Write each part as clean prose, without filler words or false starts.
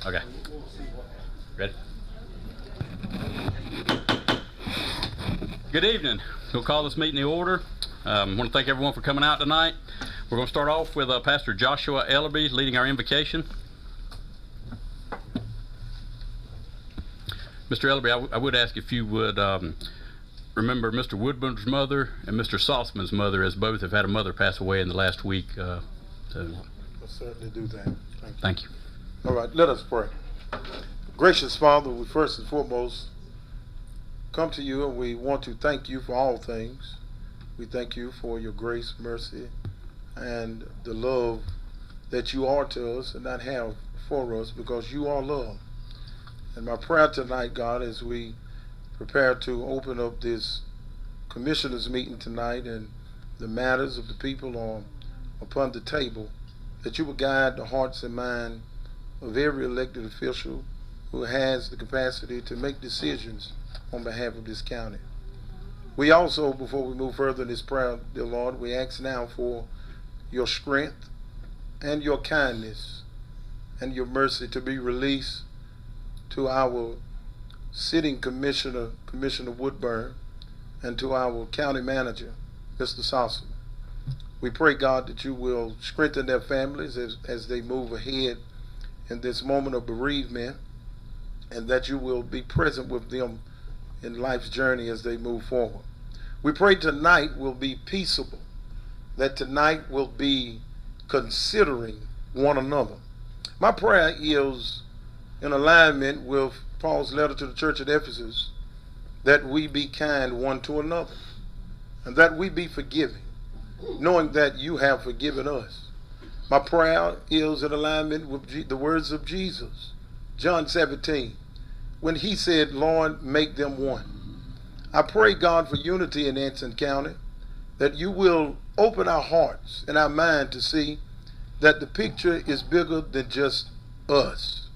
Okay. Ready? Good evening. We'll call this meeting to order. I want to thank everyone for coming out tonight. We're going to start off with Pastor Joshua Ellerby leading our invocation. Mr. Ellerby, I would ask if you would remember Mr. Woodburn's mother and Mr. Saltzman's mother, as both have had a mother pass away in the last week. I'll certainly do that. Thank you. All right, let us pray. Gracious Father, we first and foremost come to you and we want to thank you for all things. We thank you for your grace, mercy, and the love that you are to us and not have for us, because you are love. And my prayer tonight, God, as we prepare to open up this commissioners meeting tonight and the matters of the people are upon the table, that you will guide the hearts and minds of every elected official who has the capacity to make decisions on behalf of this county. We also, before we move further in this prayer, dear Lord, we ask now for your strength and your kindness and your mercy to be released to our sitting commissioner, Commissioner Woodburn, and to our county manager, Mr. Saucer. We pray, God, that you will strengthen their families as they move ahead in this moment of bereavement, and that you will be present with them in life's journey as they move forward. We pray tonight will be peaceable, that tonight will be considering one another. My prayer is in alignment with Paul's letter to the church at Ephesus, that we be kind one to another, and that we be forgiving, knowing that you have forgiven us. My prayer is in alignment with the words of Jesus, John 17, when he said, Lord, make them one. I pray, God, for unity in Anson County, that you will open our hearts and our mind to see that the picture is bigger than just us,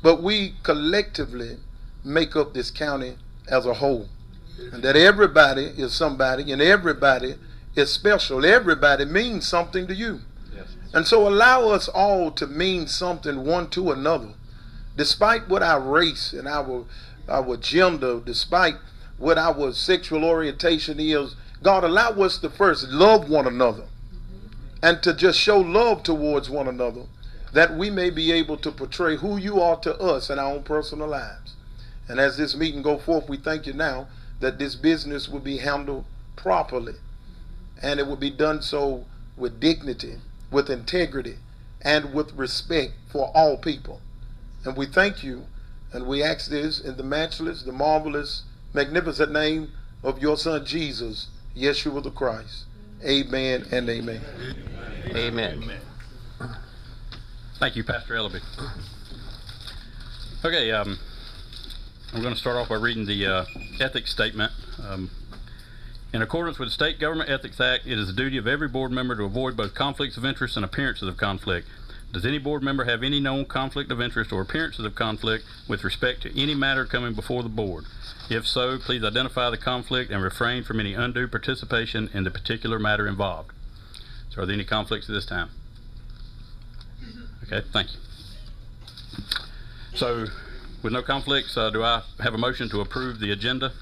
but we collectively make up this county as a whole, and that everybody is somebody and everybody is special. Everybody means something to you. Yes. And so allow us all to mean something one to another, despite what our race and our gender, despite what our sexual orientation is. God, allow us to first love one another and to just show love towards one another, that we may be able to portray who you are to us in our own personal lives. And as this meeting go forth, we thank you now that this business will be handled properly, and it will be done so with dignity, with integrity, and with respect for all people. And we thank you, and we ask this in the matchless, the marvelous, magnificent name of your Son Jesus, Yeshua the Christ. Amen and amen. Amen. Amen. Thank you, Pastor Ellerby. Okay, I'm going to start off by reading the ethics statement. In accordance with the State Government Ethics Act, it is the duty of every board member to avoid both conflicts of interest and appearances of conflict. Does any board member have any known conflict of interest or appearances of conflict with respect to any matter coming before the board? If so, please identify the conflict and refrain from any undue participation in the particular matter involved. So are there any conflicts at this time? Okay, thank you. So, with no conflicts, do I have a motion to approve the agenda?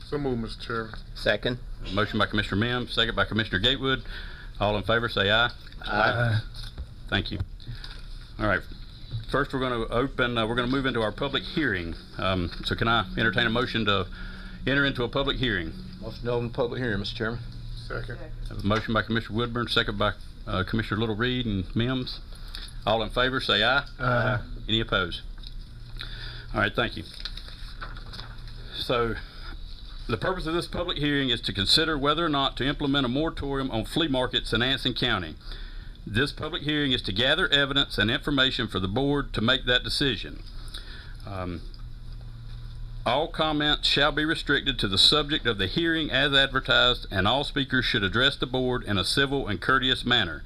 So moved, Mr. Chairman. Second. Motion by Commissioner Mims, second by Commissioner Gatewood. All in favor, say aye. Aye. Thank you. All right. First, we're going to move into our public hearing. So can I entertain a motion to enter into a public hearing? Motion to open public hearing, Mr. Chairman. Second. A motion by Commissioner Woodburn, second by Commissioner Little Reed and Mims. All in favor, say aye. Aye. Any opposed? All right, thank you. So, the purpose of this public hearing is to consider whether or not to implement a moratorium on flea markets in Anson County. This public hearing is to gather evidence and information for the board to make that decision. All comments shall be restricted to the subject of the hearing as advertised, and all speakers should address the board in a civil and courteous manner.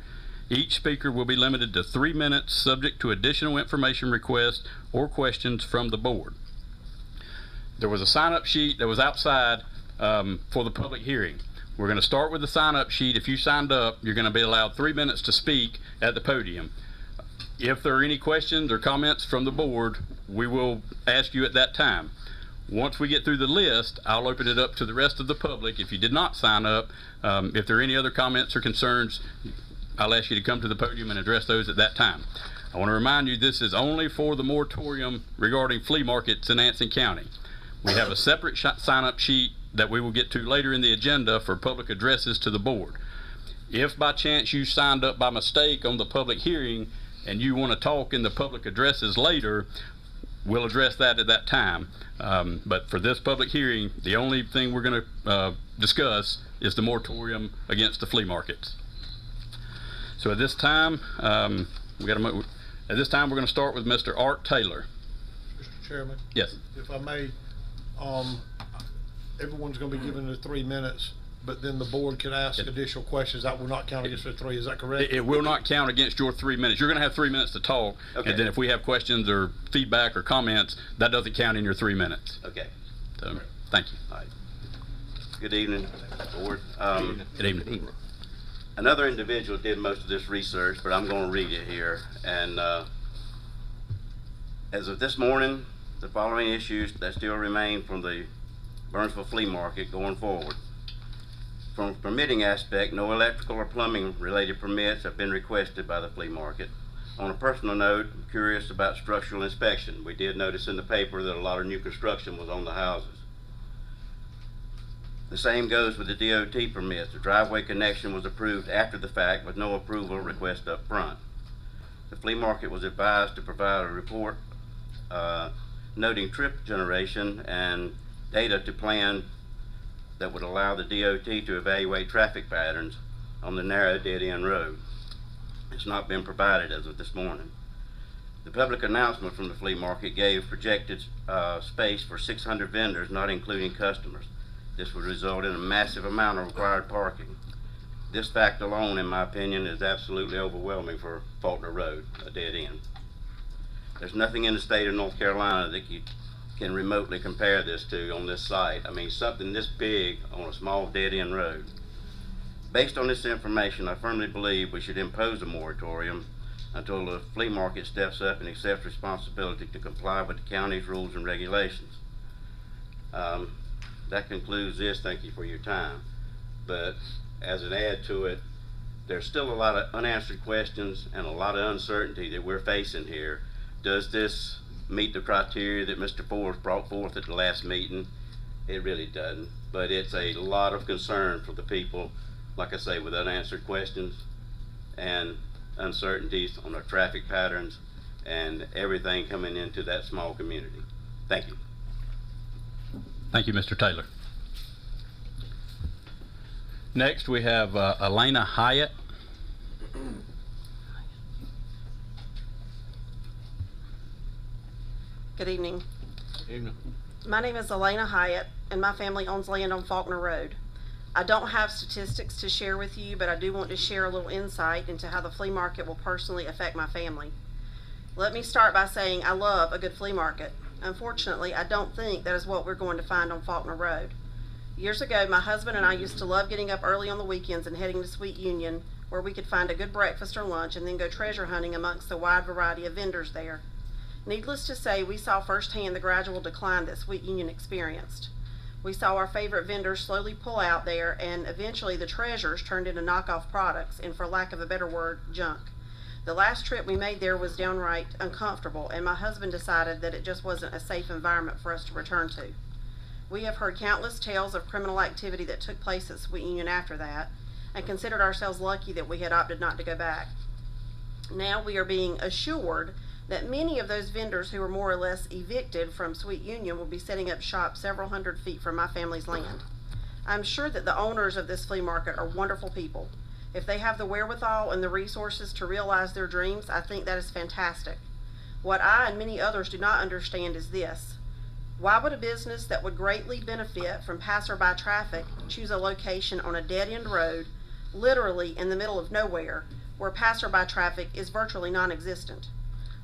Each speaker will be limited to 3 minutes, subject to additional information requests or questions from the board. There was a sign-up sheet that was outside for the public hearing. We're going to start with the sign-up sheet. If you signed up, you're going to be allowed 3 minutes to speak at the podium. If there are any questions or comments from the board, we will ask you at that time. Once we get through the list, I'll open it up to the rest of the public. If you did not sign up, if there are any other comments or concerns, I'll ask you to come to the podium and address those at that time. I want to remind you this is only for the moratorium regarding flea markets in Anson County. We have a separate sign-up sheet that we will get to later in the agenda for public addresses to the board. If by chance you signed up by mistake on the public hearing and you want to talk in the public addresses later, we'll address that at that time. But for this public hearing, the only thing we're going to discuss is the moratorium against the flea markets. So at this time, we're going to start with Mr. Art Taylor. Mr. Chairman, Yes. if I may, everyone's going to be given their 3 minutes, but then the board can ask additional questions. That will not count against their 3. Is that correct? It will not count against your 3 minutes. You're going to have 3 minutes to talk, Okay. and then if we have questions or feedback or comments, that doesn't count in your 3 minutes. Okay. So, thank you. All right. Good evening, board. Good evening. Another individual did most of this research, but I'm going to read it here. And as of this morning, the following issues that still remain from the Burnsville Flea Market going forward. From a permitting aspect, no electrical or plumbing related permits have been requested by the flea market. On a personal note, I'm curious about structural inspection. We did notice in the paper that a lot of new construction was on the houses. The same goes with the DOT permits. The driveway connection was approved after the fact with no approval request up front. The flea market was advised to provide a report noting trip generation and data to plan that would allow the DOT to evaluate traffic patterns on the narrow dead-end road. It's not been provided as of this morning. The public announcement from the flea market gave projected space for 600 vendors, not including customers. This would result in a massive amount of required parking. This fact alone, in my opinion, is absolutely overwhelming for Faulkner Road, a dead end. There's nothing in the state of North Carolina that you can remotely compare this to on this site. I mean, something this big on a small dead end road. Based on this information, I firmly believe we should impose a moratorium until the flea market steps up and accepts responsibility to comply with the county's rules and regulations. That concludes this. Thank you for your time. But as an add to it, there's still a lot of unanswered questions and a lot of uncertainty that we're facing here. Does this meet the criteria that Mr. Forrest brought forth at the last meeting? It really doesn't, but it's a lot of concern for the people, like I say, with unanswered questions and uncertainties on our traffic patterns and everything coming into that small community. Thank you. Thank you, Mr. Taylor. Next, we have Elena Hyatt. Good evening. Evening. My name is Elena Hyatt, and my family owns land on Faulkner Road. I don't have statistics to share with you, but I do want to share a little insight into how the flea market will personally affect my family. Let me start by saying I love a good flea market. Unfortunately, I don't think that is what we're going to find on Faulkner Road. Years ago, my husband and I used to love getting up early on the weekends and heading to Sweet Union, where we could find a good breakfast or lunch and then go treasure hunting amongst the wide variety of vendors there. Needless to say, we saw firsthand the gradual decline that Sweet Union experienced. We saw our favorite vendors slowly pull out there, and eventually the treasures turned into knockoff products and, for lack of a better word, junk. The last trip we made there was downright uncomfortable, and my husband decided that it just wasn't a safe environment for us to return to. We have heard countless tales of criminal activity that took place at Sweet Union after that, and considered ourselves lucky that we had opted not to go back. Now we are being assured that many of those vendors who were more or less evicted from Sweet Union will be setting up shop several hundred feet from my family's land. I'm sure that the owners of this flea market are wonderful people. If they have the wherewithal and the resources to realize their dreams, I think that is fantastic. What I and many others do not understand is this. Why would a business that would greatly benefit from passerby traffic choose a location on a dead-end road, literally in the middle of nowhere, where passerby traffic is virtually non-existent?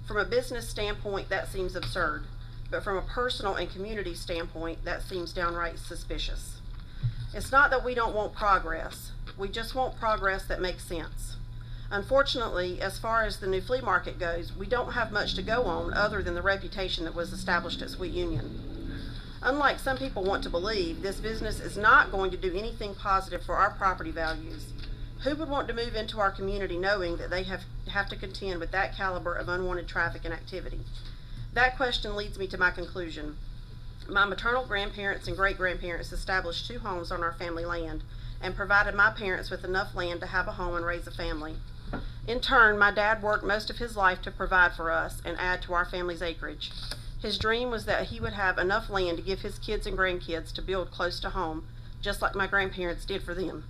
From a business standpoint, that seems absurd, but from a personal and community standpoint, that seems downright suspicious. It's not that we don't want progress. We just want progress that makes sense. Unfortunately, as far as the new flea market goes, we don't have much to go on other than the reputation that was established at Sweet Union. Unlike some people want to believe, this business is not going to do anything positive for our property values. Who would want to move into our community knowing that they have to contend with that caliber of unwanted traffic and activity? That question leads me to my conclusion. My maternal grandparents and great-grandparents established 2 homes on our family land and provided my parents with enough land to have a home and raise a family. In turn, my dad worked most of his life to provide for us and add to our family's acreage. His dream was that he would have enough land to give his kids and grandkids to build close to home, just like my grandparents did for them.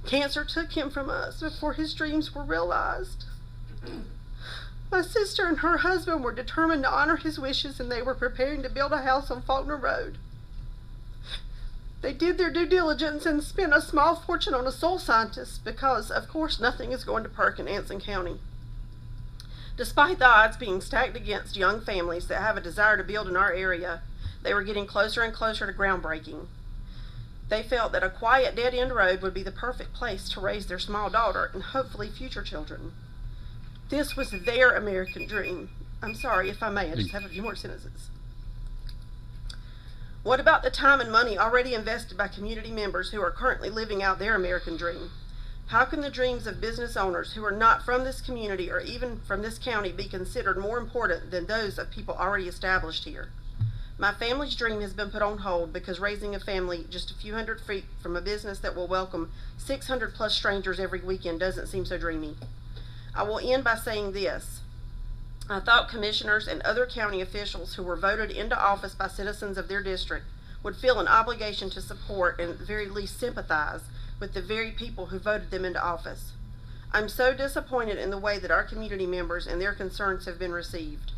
Cancer took him from us before his dreams were realized. My sister and her husband were determined to honor his wishes, and they were preparing to build a house on Faulkner Road. They did their due diligence and spent a small fortune on a soil scientist because, of course, nothing is going to perk in Anson County. Despite the odds being stacked against young families that have a desire to build in our area, they were getting closer and closer to groundbreaking. They felt that a quiet dead-end road would be the perfect place to raise their small daughter and hopefully future children. This was their American dream. I'm sorry, if I may, I just have a few more sentences. What about the time and money already invested by community members who are currently living out their American dream? How can the dreams of business owners who are not from this community or even from this county be considered more important than those of people already established here? My family's dream has been put on hold because raising a family just a few hundred feet from a business that will welcome 600 plus strangers every weekend doesn't seem so dreamy. I will end by saying this. I thought commissioners and other county officials who were voted into office by citizens of their district would feel an obligation to support and at the very least sympathize with the very people who voted them into office. I'm so disappointed in the way that our community members and their concerns have been received.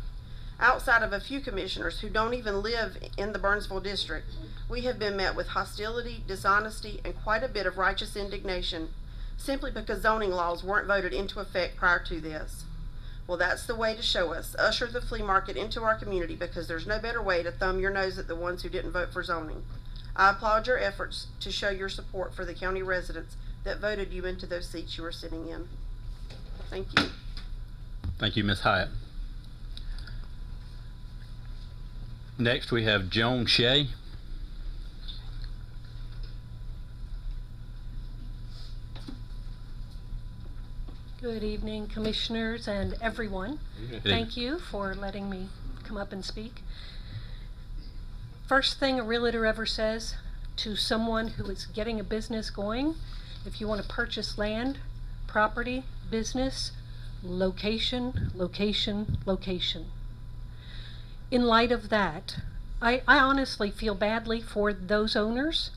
Outside of a few commissioners who don't even live in the Burnsville district, we have been met with hostility, dishonesty, and quite a bit of righteous indignation simply because zoning laws weren't voted into effect prior to this. Well, that's the way to show us. Usher the flea market into our community because there's no better way to thumb your nose at the ones who didn't vote for zoning. I applaud your efforts to show your support for the county residents that voted you into those seats you are sitting in. Thank you. Thank you, Ms. Hyatt. Next, we have Joan Shea. Good evening, commissioners and everyone. Thank you for letting me come up and speak. First thing a realtor ever says to someone who is getting a business going, if you want to purchase land, property, business, location, location, location. In light of that, I honestly feel badly for those owners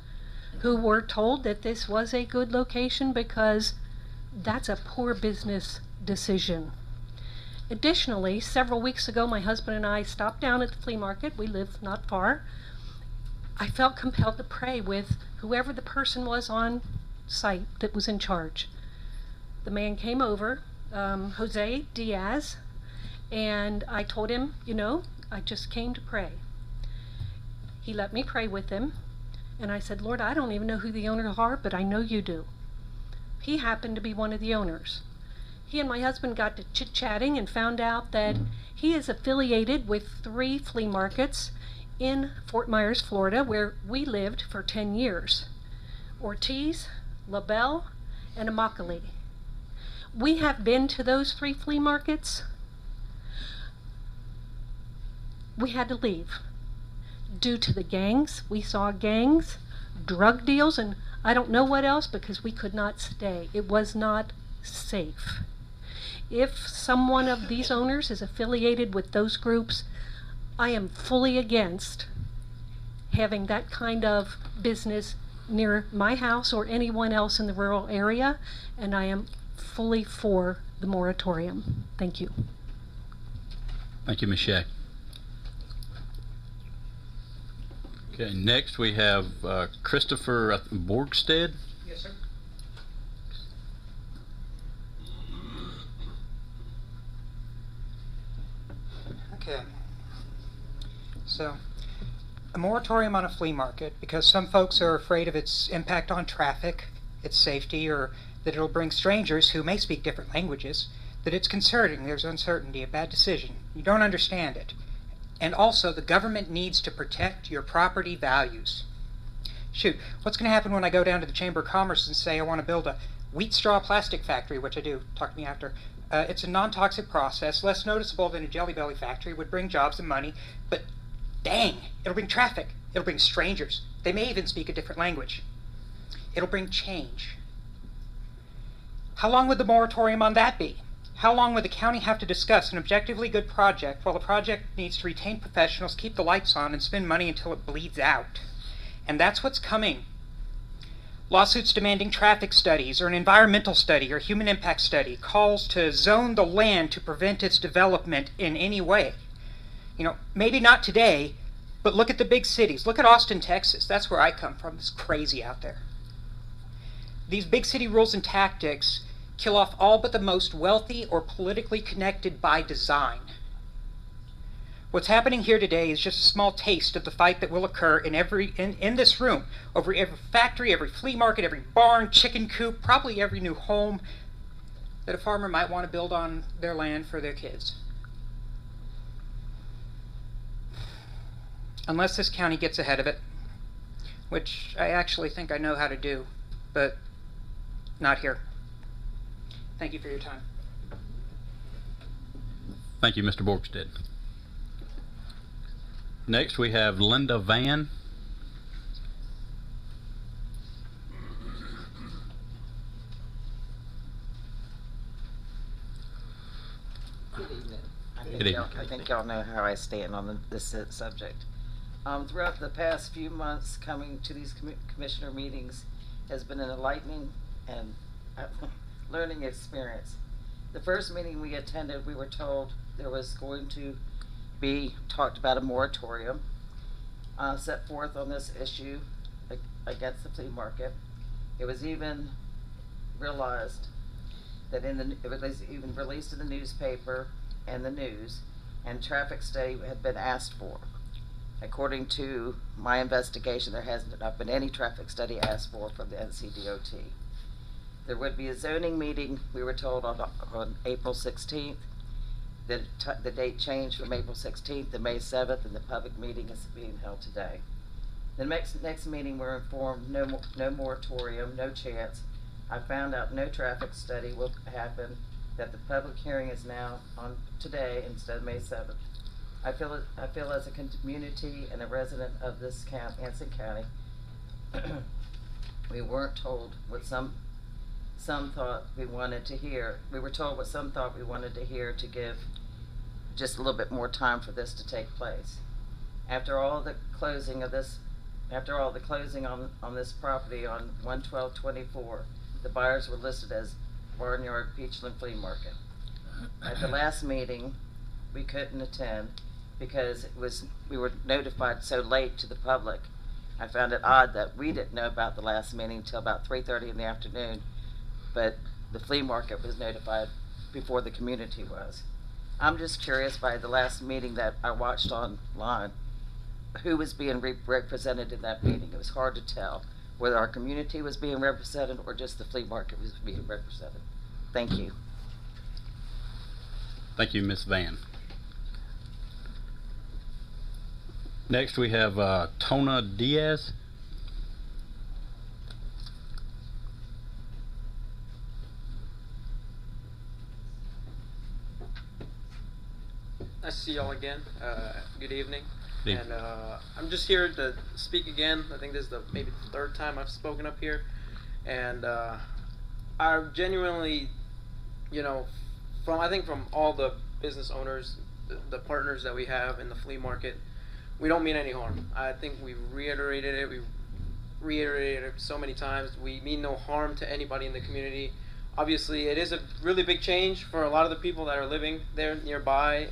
who were told that this was a good location because that's a poor business decision. Additionally, several weeks ago, my husband and I stopped down at the flea market. We live not far. I felt compelled to pray with whoever the person was on site that was in charge. The man came over, Jose Diaz, and I told him, you know, I just came to pray. He let me pray with him, and I said, Lord, I don't even know who the owners are, but I know you do. He happened to be one of the owners. He and my husband got to chit-chatting and found out that he is affiliated with 3 flea markets in Fort Myers, Florida, where we lived for 10 years. Ortiz, LaBelle, and Immokalee. We have been to those 3 flea markets. We had to leave due to the gangs. We saw gangs, drug deals, and I don't know what else because we could not stay. It was not safe. If someone of these owners is affiliated with those groups, I am fully against having that kind of business near my house or anyone else in the rural area, and I am fully for the moratorium. Thank you. Thank you, Ms. Shea. Okay, next we have Christopher Borgstead. Yes, sir. Okay. So, a moratorium on a flea market because some folks are afraid of its impact on traffic, its safety, or that it'll bring strangers who may speak different languages, that it's concerning, there's uncertainty, a bad decision. You don't understand it. And also, the government needs to protect your property values. Shoot, what's going to happen when I go down to the Chamber of Commerce and say I want to build a wheat straw plastic factory, which I do, talk to me after. It's a non-toxic process, less noticeable than a Jelly Belly factory, would bring jobs and money, but dang, it'll bring traffic, it'll bring strangers. They may even speak a different language. It'll bring change. How long would the moratorium on that be? How long would the county have to discuss an objectively good project while the project needs to retain professionals, keep the lights on, and spend money until it bleeds out? And that's what's coming. Lawsuits demanding traffic studies or an environmental study or human impact study, calls to zone the land to prevent its development in any way. You know, maybe not today, but look at the big cities. Look at Austin, Texas. That's where I come from. It's crazy out there. These big city rules and tactics kill off all but the most wealthy or politically connected by design. What's happening here today is just a small taste of the fight that will occur in this room, over every factory, every flea market, every barn, chicken coop, probably every new home that a farmer might want to build on their land for their kids. Unless this county gets ahead of it, which I actually think I know how to do, but not here. Thank you for your time. Thank you, Mr. Borgstead. Next, we have Linda Van. Good evening. Good evening. I think y'all know how I stand on this subject. Throughout the past few months, coming to these commissioner meetings has been an enlightening and learning experience. The first meeting we attended, we were told there was going to be talked about a moratorium set forth on this issue against the flea market. It was even realized that it was even released in the newspaper and the news, and traffic study had been asked for. According to my investigation, there has not been any traffic study asked for from the NCDOT. There would be a zoning meeting, we were told, on April 16th. The date changed from April 16th to May 7th, and the public meeting is being held today. The next meeting, we're informed no moratorium, no chance. I found out no traffic study will happen, that the public hearing is now on today instead of May 7th. I feel as a community and a resident of this Anson County, we weren't told what some thought we wanted to hear. We were told what some thought we wanted to hear to give just a little bit more time for this to take place. After all the closing on this property on 1/12/24, the buyers were listed as Barnyard Peachland Flea Market. At the last meeting, we couldn't attend because we were notified so late to the public. I found it odd that we didn't know about the last meeting until about 3:30 in the afternoon, but the flea market was notified before the community was. I'm just curious, by the last meeting that I watched online, who was being represented in that meeting. It was hard to tell whether our community was being represented or just the flea market was being represented. Thank you. Thank you, Ms. Van. Next, we have Tona Diaz. Nice to see y'all again. Good evening. Good evening. And I'm just here to speak again. I think this is maybe the third time I've spoken up here. And I genuinely, from all the business owners, the partners that we have in the flea market, we don't mean any harm. I think we've reiterated it. We've reiterated it so many times. We mean no harm to anybody in the community. Obviously, it is a really big change for a lot of the people that are living there nearby.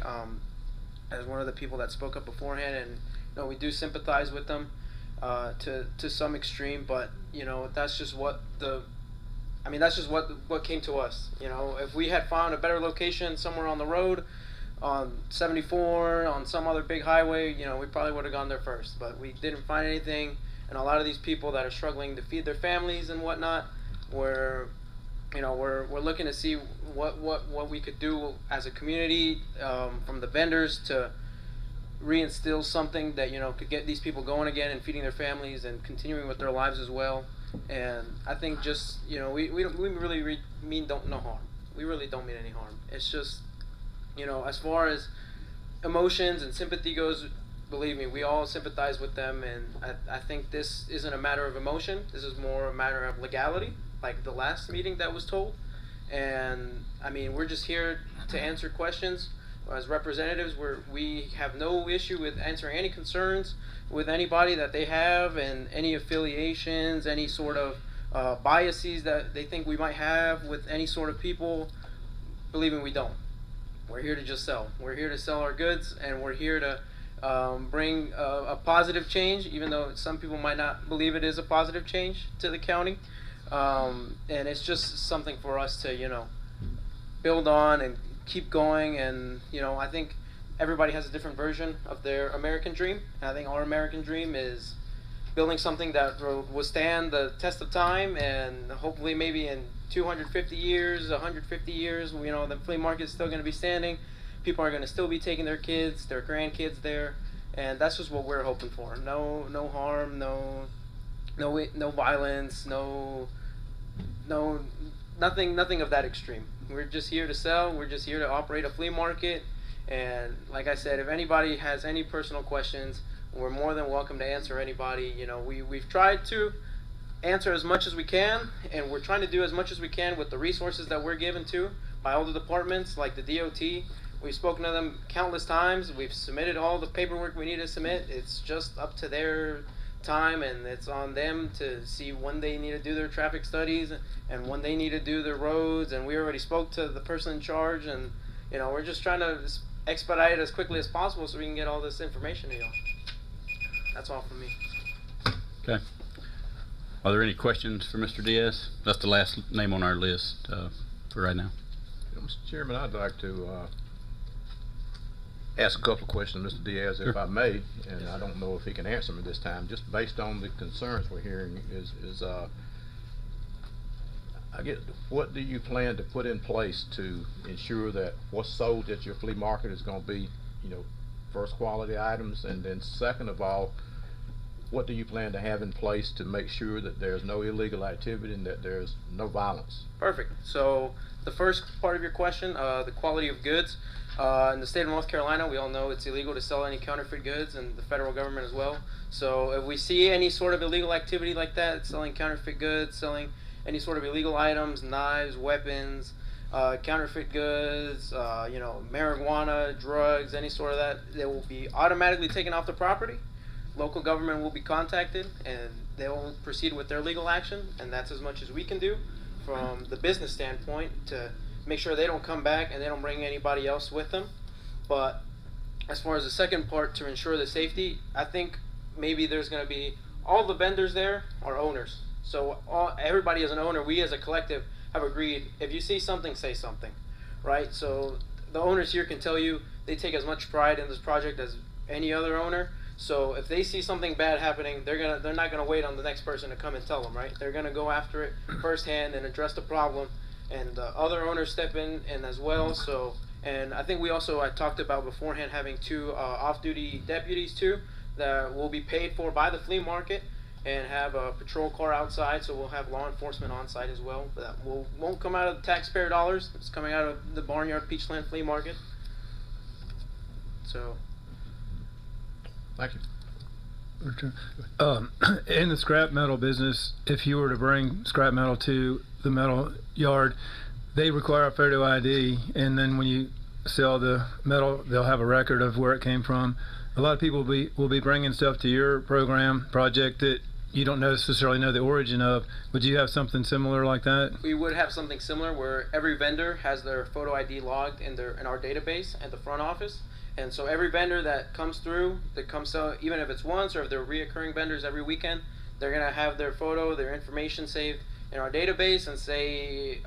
As one of the people that spoke up beforehand, and we do sympathize with them to some extreme, but that's just what what came to us. If we had found a better location somewhere on the road, on 74, on some other big highway, you know, we probably would have gone there first. But we didn't find anything, and a lot of these people that are struggling to feed their families and whatnot, we're looking to see what we could do as a community, from the vendors to reinstill something that, you know, could get these people going again and feeding their families and continuing with their lives as well. And I think just, you know, we really mean no harm. We really don't mean any harm. It's just, you know, as far as emotions and sympathy goes, believe me, we all sympathize with them, and I think this isn't a matter of emotion. This is more a matter of legality, like the last meeting that was told. And I mean, we're just here to answer questions. As representatives, we have no issue with answering any concerns with anybody that they have, and any affiliations, any sort of biases that they think we might have with any sort of people. Believe me, we don't. We're here to just sell. We're here to sell our goods, and we're here to bring a positive change, even though some people might not believe it is a positive change to the county. And it's just something for us to, you know, build on and keep going. And, you know, I think everybody has a different version of their American dream. And I think our American dream is building something that will withstand the test of time, and hopefully maybe in 250 years, 150 years, you know, the flea market is still going to be standing. People are going to still be taking their kids, their grandkids there, and that's just what we're hoping for. No harm, no violence, nothing of that extreme. We're just here to sell. We're just here to operate a flea market. And like I said, if anybody has any personal questions, we're more than welcome to answer anybody. You know, we've tried to answer as much as we can, and we're trying to do as much as we can with the resources that we're given to by all the departments, like the DOT. We've spoken to them countless times. We've submitted all the paperwork we need to submit. It's just up to their time, and it's on them to see when they need to do their traffic studies and when they need to do their roads. And we already spoke to the person in charge, and, you know, we're just trying to expedite it as quickly as possible so we can get all this information to y'all. That's all from me. Okay. Are there any questions for Mr. Diaz? That's the last name on our list for right now. Mr. Chairman, I'd like to ask a couple of questions, Mr. Diaz, if I may, and I don't know if he can answer me this time. Just based on the concerns we're hearing, I guess, what do you plan to put in place to ensure that what's sold at your flea market is going to be, you know, first quality items? And then second of all, what do you plan to have in place to make sure that there's no illegal activity and that there's no violence? Perfect. So the first part of your question, the quality of goods. In the state of North Carolina, we all know it's illegal to sell any counterfeit goods, and the federal government as well. So if we see any sort of illegal activity like that, selling counterfeit goods, selling any sort of illegal items, knives, weapons, counterfeit goods, you know, marijuana, drugs, any sort of that, they will be automatically taken off the property. Local government will be contacted, and they will proceed with their legal action, and that's as much as we can do from the business standpoint to make sure they don't come back and they don't bring anybody else with them. But as far as the second part, to ensure the safety, I think maybe there's going to be, all the vendors there are owners. So everybody as an owner, we as a collective have agreed, if you see something, say something, right? So the owners here can tell you they take as much pride in this project as any other owner. So if they see something bad happening, they're not gonna wait on the next person to come and tell them, right? They're gonna go after it firsthand and address the problem, and other owners step in as well. So, and I think I talked about beforehand having 2 off-duty deputies too that will be paid for by the flea market, and have a patrol car outside, so we'll have law enforcement on site as well. That won't come out of taxpayer dollars. It's coming out of the Barnyard Peachland Flea Market. So. Thank you. In the scrap metal business, if you were to bring scrap metal to the metal yard, they require a photo ID, and then when you sell the metal, they'll have a record of where it came from. A lot of people will be bringing stuff to your project that you don't necessarily know the origin of. Would you have something similar like that? We would have something similar where every vendor has their photo ID logged in our database at the front office. And so every vendor that comes through, that comes to, even if it's once or if they're reoccurring vendors every weekend, they're going to have their photo, their information saved in our database, and say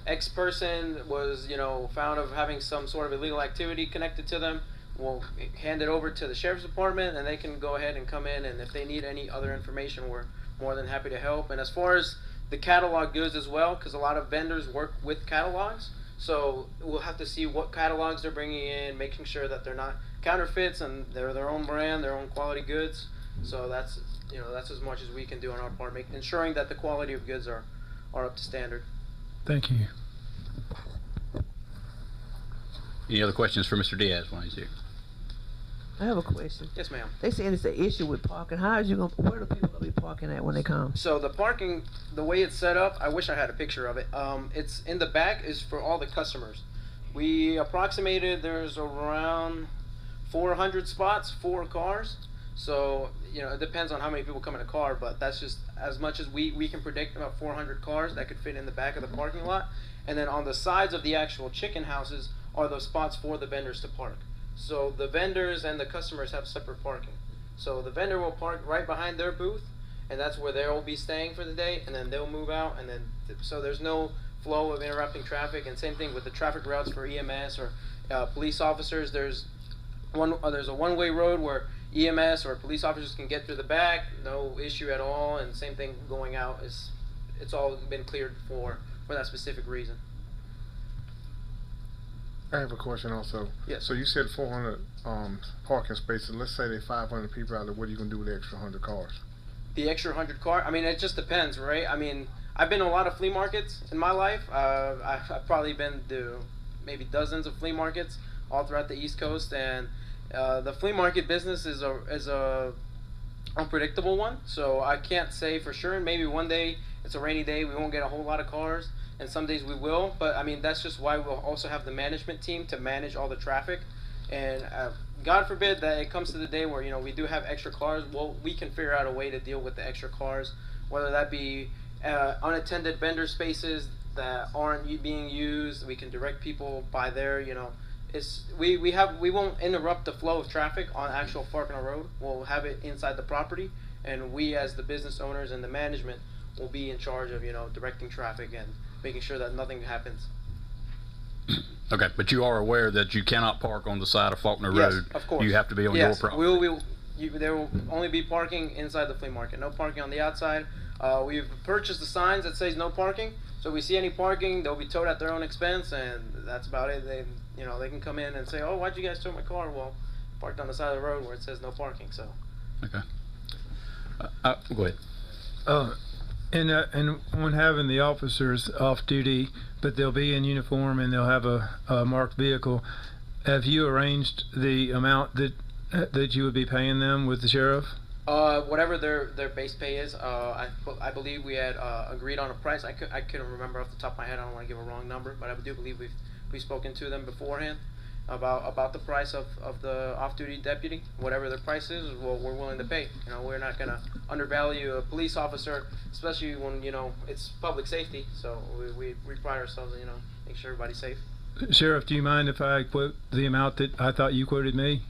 X person was, found of having some sort of illegal activity connected to them, we'll hand it over to the sheriff's department, and they can go ahead and come in, and if they need any other information, we're more than happy to help. And as far as the catalog goes as well, because a lot of vendors work with catalogs, so we'll have to see what catalogs they're bringing in, making sure that they're not counterfeits and they're their own brand, their own quality goods. So that's as much as we can do on our part, ensuring that the quality of goods are up to standard. Thank you. Any other questions for Mr. Diaz when he's here? I have a question. Yes, ma'am. They saying it's an issue with parking. How is you gonna? Where are the people gonna be parking at when they come? So the parking, the way it's set up, I wish I had a picture of it. It's in the back is for all the customers. We approximated there's around 400 spots, 4 cars. So it depends on how many people come in a car, but that's just as much as we can predict, about 400 cars that could fit in the back of the parking lot. And then on the sides of the actual chicken houses are those spots for the vendors to park. So the vendors and the customers have separate parking. So the vendor will park right behind their booth, and that's where they'll be staying for the day, and then they'll move out, and then so there's no flow of interrupting traffic. And same thing with the traffic routes for EMS or police officers. There's a one-way road where EMS or police officers can get through the back, no issue at all. And same thing going out, it's all been cleared for that specific reason. I have a question also. Yes. So you said 400 parking spaces. Let's say there's 500 people out there. What are you gonna do with the extra 100 cars? The extra 100 car, it just depends, right? I've been to a lot of flea markets in my life. I've probably been to maybe dozens of flea markets all throughout the East Coast, and the flea market business is a unpredictable one. So I can't say for sure. Maybe one day it's a rainy day, we won't get a whole lot of cars, and some days we will. But that's just why we'll also have the management team to manage all the traffic. And God forbid that it comes to the day where we do have extra cars. Well, we can figure out a way to deal with the extra cars, whether that be unattended vendor spaces that aren't being used. We can direct people by there. We won't interrupt the flow of traffic on actual Faulkner Road. We'll have it inside the property, and we as the business owners and the management will be in charge of directing traffic and making sure that nothing happens. Okay, but you are aware that you cannot park on the side of Faulkner Yes, Road. of course. You have to be on your property. There will only be parking inside the flea market. No parking on the outside. We've purchased the signs that says no parking. So if we see any parking, they'll be towed at their own expense, and that's about it. They can come in and say, "Oh, why'd you guys tow my car?" Well, parked on the side of the road where it says no parking. So. Okay. Go ahead. And when having the officers off duty, but they'll be in uniform and they'll have a marked vehicle, have you arranged the amount that you would be paying them with the sheriff? Whatever their base pay is, I believe we had agreed on a price. I couldn't remember off the top of my head. I don't want to give a wrong number, but I do believe we've spoken to them beforehand about the price of the off-duty deputy. Whatever the price is, well, we're willing to pay. We're not gonna undervalue a police officer, especially when it's public safety. So we pride ourselves in make sure everybody's safe. Sheriff, do you mind if I quote the amount that I thought you quoted me?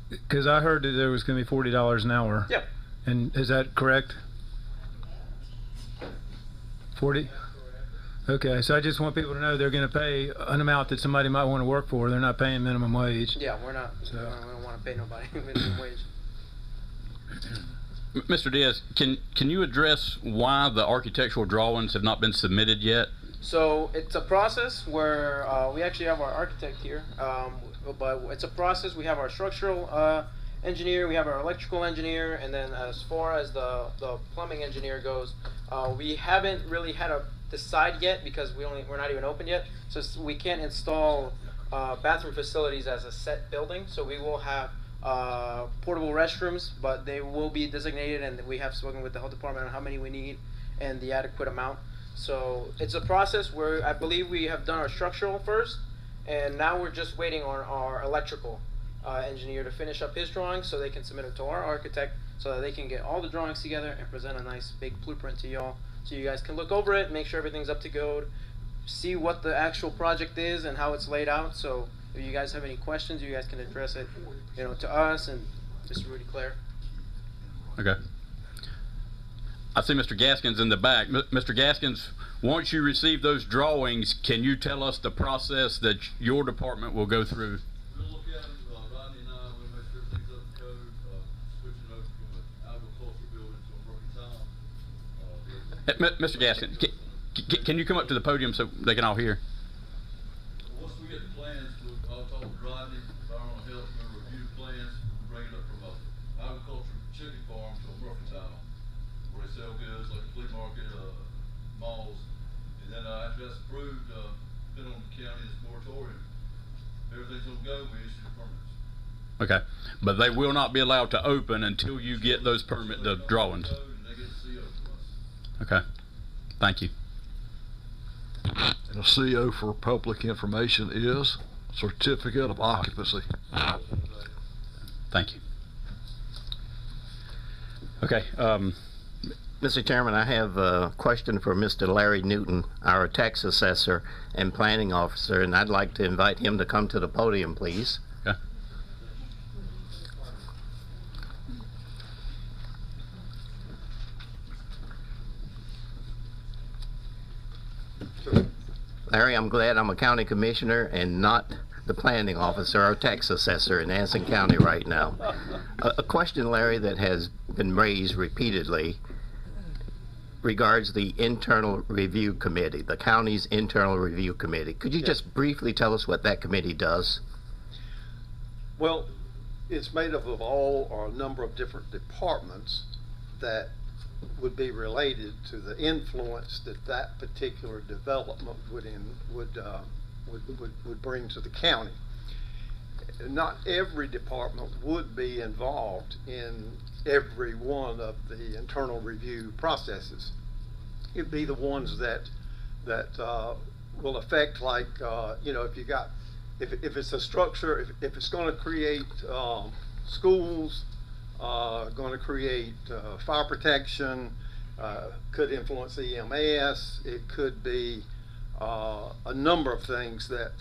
Because I heard that there was going to be $40 an hour. Yep. And is that correct? 40? Okay, so I just want people to know they're going to pay an amount that somebody might want to work for. They're not paying minimum wage. Yeah, we're not. So. We don't want to pay nobody minimum wage. Mr. Diaz, can you address why the architectural drawings have not been submitted yet? So it's a process where we actually have our architect here, but it's a process. We have our structural engineer, we have our electrical engineer, and then as far as the plumbing engineer goes, we haven't really had to decide yet because we're not even open yet. So we can't install bathroom facilities as a set building. So we will have portable restrooms, but they will be designated, and we have spoken with the health department on how many we need and the adequate amount. So it's a process where I believe we have done our structural first, and now we're just waiting on our electrical engineer to finish up his drawings so they can submit it to our architect so that they can get all the drawings together and present a nice big blueprint to y'all so you guys can look over it, make sure everything's up to code, see what the actual project is and how it's laid out. So if you guys have any questions, you guys can address it, to us and Mr. Rudy Claire. Okay. I see Mr. Gaskins in the back. Mr. Gaskins, once you receive those drawings, can you tell us the process that your department will go through? We'll look at them, Rodney and I, we'll make sure everything's up to code, switching over from an agriculture building to a mercantile. Mr. Gaskins, can you come up to the podium so they can all hear? Once we get the plans, I'll talk with Rodney, environmental health, we'll review the plans, bring it up from an agriculture chicken farm to a mercantile, where they sell goods like a flea market, malls, and then after that's approved, depending on the county's moratorium, everything's gonna go, we issue the permits. Okay, but they will not be allowed to open until you get those the drawings. And they get a CO from us. Okay, thank you. And a CO for public information is certificate of occupancy. Thank you. Okay, Mr. Chairman, I have a question for Mr. Larry Newton, our tax assessor and planning officer, and I'd like to invite him to come to the podium, please. okay. Larry, I'm glad I'm a county commissioner and not the planning officer or tax assessor in Anson County right now. A question, Larry, that has been raised repeatedly regards the internal review committee, the county's internal review committee. Could you just briefly tell us what that committee does? Well, it's made up of all or a number of different departments that would be related to the influence that that particular development would bring to the county. Not every department would be involved in every one of the internal review processes. It'd be the ones that will affect, like if it's a structure, if it's going to create schools, going to create fire protection, could influence EMS. It could be a number of things that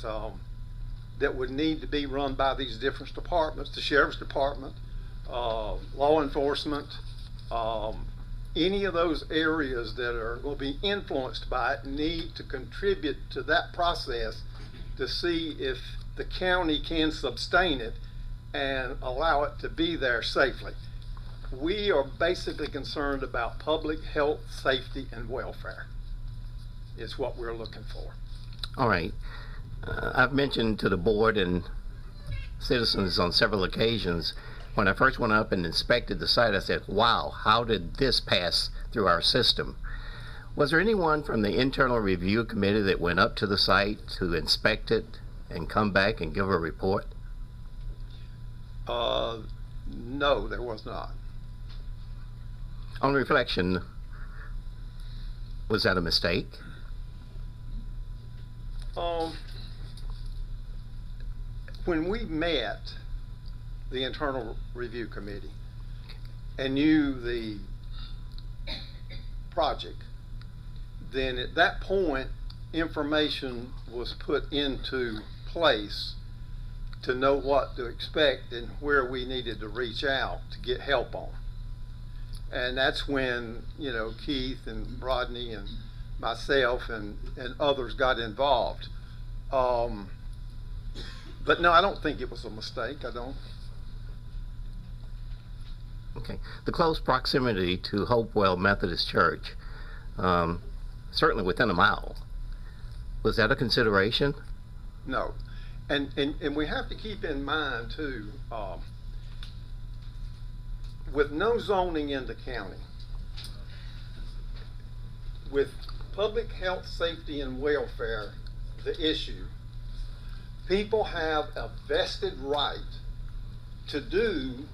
would need to be run by these different departments, the sheriff's department, law enforcement, any of those areas that are going to be influenced by it need to contribute to that process to see if the county can sustain it and allow it to be there safely. We are basically concerned about public health, safety, and welfare is what we're looking for. All right. I've mentioned to the board and citizens on several occasions, when I first went up and inspected the site, I said, wow, how did this pass through our system? Was there anyone from the internal review committee that went up to the site to inspect it and come back and give a report? No, there was not. On reflection, was that a mistake? When we met the internal review committee and knew the project, then at that point information was put into place to know what to expect and where we needed to reach out to get help on. And that's when, Keith and Rodney and myself and others got involved. But no, I don't think it was a mistake. I don't. Okay. The close proximity to Hopewell Methodist Church, certainly within a mile, was that a consideration? No. And we have to keep in mind too, with no zoning in the county, with public health, safety, and welfare the issue, people have a vested right to do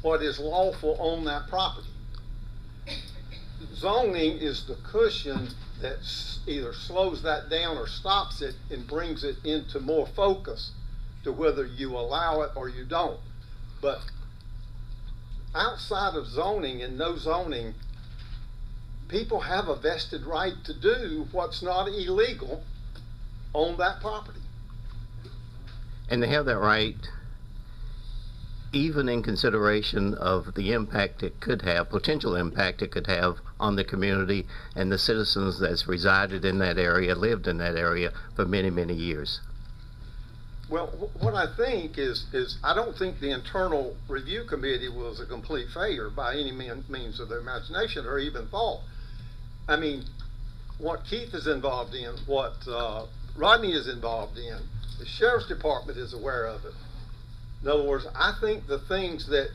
what is lawful on that property. Zoning is the cushion that either slows that down or stops it and brings it into more focus to whether you allow it or you don't. But outside of zoning and no zoning, people have a vested right to do what's not illegal on that property. And they have that right even in consideration of the impact it could have, potential impact it could have on the community and the citizens that's resided in that area, lived in that area for many, many years? Well, what I think is I don't think the internal review committee was a complete failure by any means of the imagination or even thought. I mean, what Keith is involved in, what Rodney is involved in, the sheriff's department is aware of it. In other words, I think the things that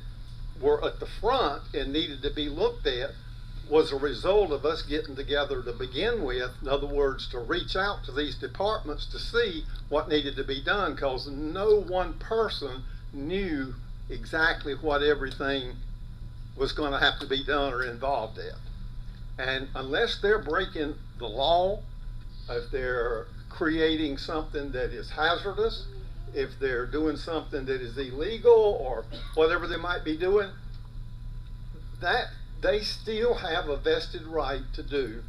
were at the front and needed to be looked at was a result of us getting together to begin with. In other words, to reach out to these departments to see what needed to be done, because no one person knew exactly what everything was going to have to be done or involved in. And unless they're breaking the law, if they're creating something that is hazardous, if they're doing something that is illegal or whatever they might be doing, that they still have a vested right to do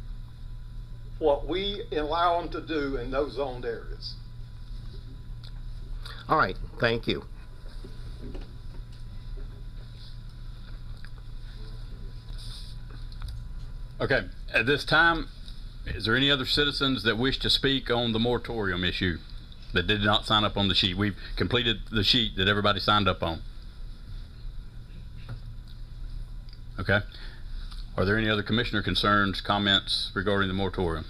what we allow them to do in those zoned areas. All right, thank you. Okay, at this time, is there any other citizens that wish to speak on the moratorium issue that did not sign up on the sheet? We've completed the sheet that everybody signed up on. Okay. Are there any other commissioner concerns, comments regarding the moratorium?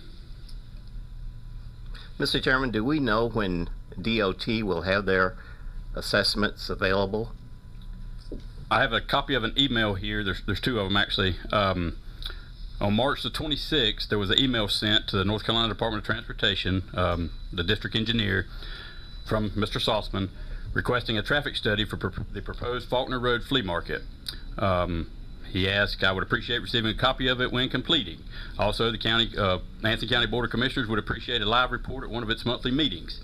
Mr. Chairman, do we know when DOT will have their assessments available? I have a copy of an email here. There's two of them actually. On March the 26th, there was an email sent to the North Carolina Department of Transportation, the district engineer, from Mr. Saltzman, requesting a traffic study for the proposed Faulkner Road flea market. He asked, I would appreciate receiving a copy of it when completing. Also, the Lansing County Board of Commissioners would appreciate a live report at one of its monthly meetings.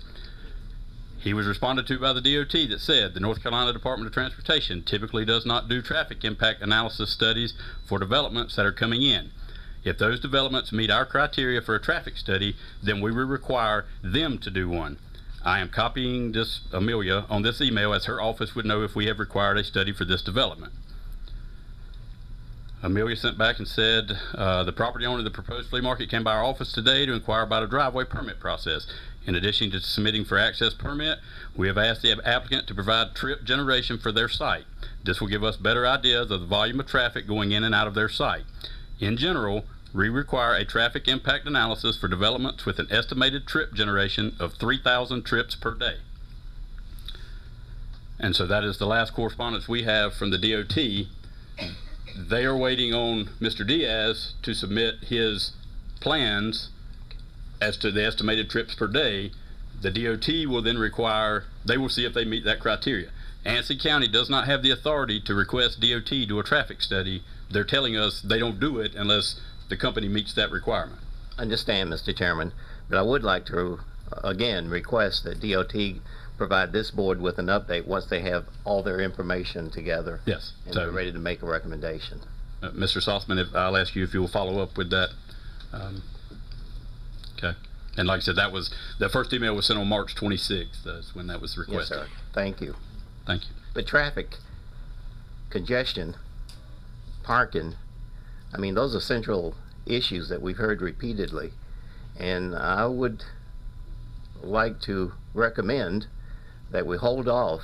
He was responded to by the DOT that said the North Carolina Department of Transportation typically does not do traffic impact analysis studies for developments that are coming in. If those developments meet our criteria for a traffic study, then we will require them to do one. I am copying this Amelia on this email, as her office would know if we have required a study for this development. Amelia sent back and said, the property owner of the proposed flea market came by our office today to inquire about a driveway permit process. In addition to submitting for access permit, we have asked the applicant to provide trip generation for their site. This will give us better ideas of the volume of traffic going in and out of their site. In general, we require a traffic impact analysis for developments with an estimated trip generation of 3,000 trips per day. And so that is the last correspondence we have from the DOT. They are waiting on Mr. Diaz to submit his plans as to the estimated trips per day. The DOT will then they will see if they meet that criteria. Anson County does not have the authority to request DOT do a traffic study. They're telling us they don't do it unless the company meets that requirement. Understand, Mr. Chairman, but I would like to again request that DOT provide this board with an update once they have all their information together. Yes. And they're ready to make a recommendation. Mr. Saltzman, I'll ask you if you will follow up with that. Okay. And like I said, that first email was sent on March 26th. That's when that was requested. Yes, sir. Thank you. Thank you. But traffic, congestion, parking, I mean, those are central issues that we've heard repeatedly. And I would like to recommend that we hold off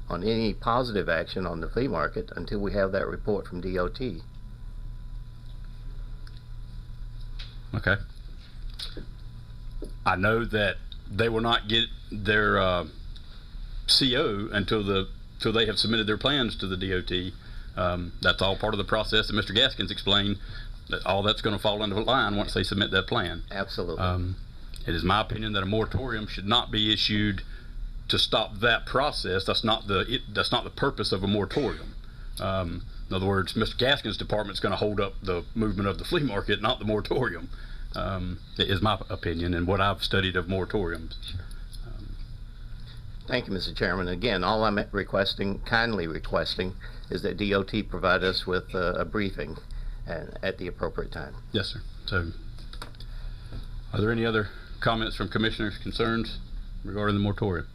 on any positive action on the flea market until we have that report from DOT. Okay. I know that they will not get their CO until they have submitted their plans to the DOT. That's all part of the process that Mr. Gaskins explained, that all that's going to fall into line once they submit that plan. Absolutely. It is my opinion that a moratorium should not be issued to stop that process. That's not the purpose of a moratorium. In other words, Mr. Gaskins' department is going to hold up the movement of the flea market, not the moratorium. Is my opinion and what I've studied of moratoriums. Thank you, Mr. Chairman. Again, all I'm kindly requesting, is that DOT provide us with a briefing at the appropriate time. Yes, sir. So, are there any other comments from commissioners, concerns regarding the moratorium?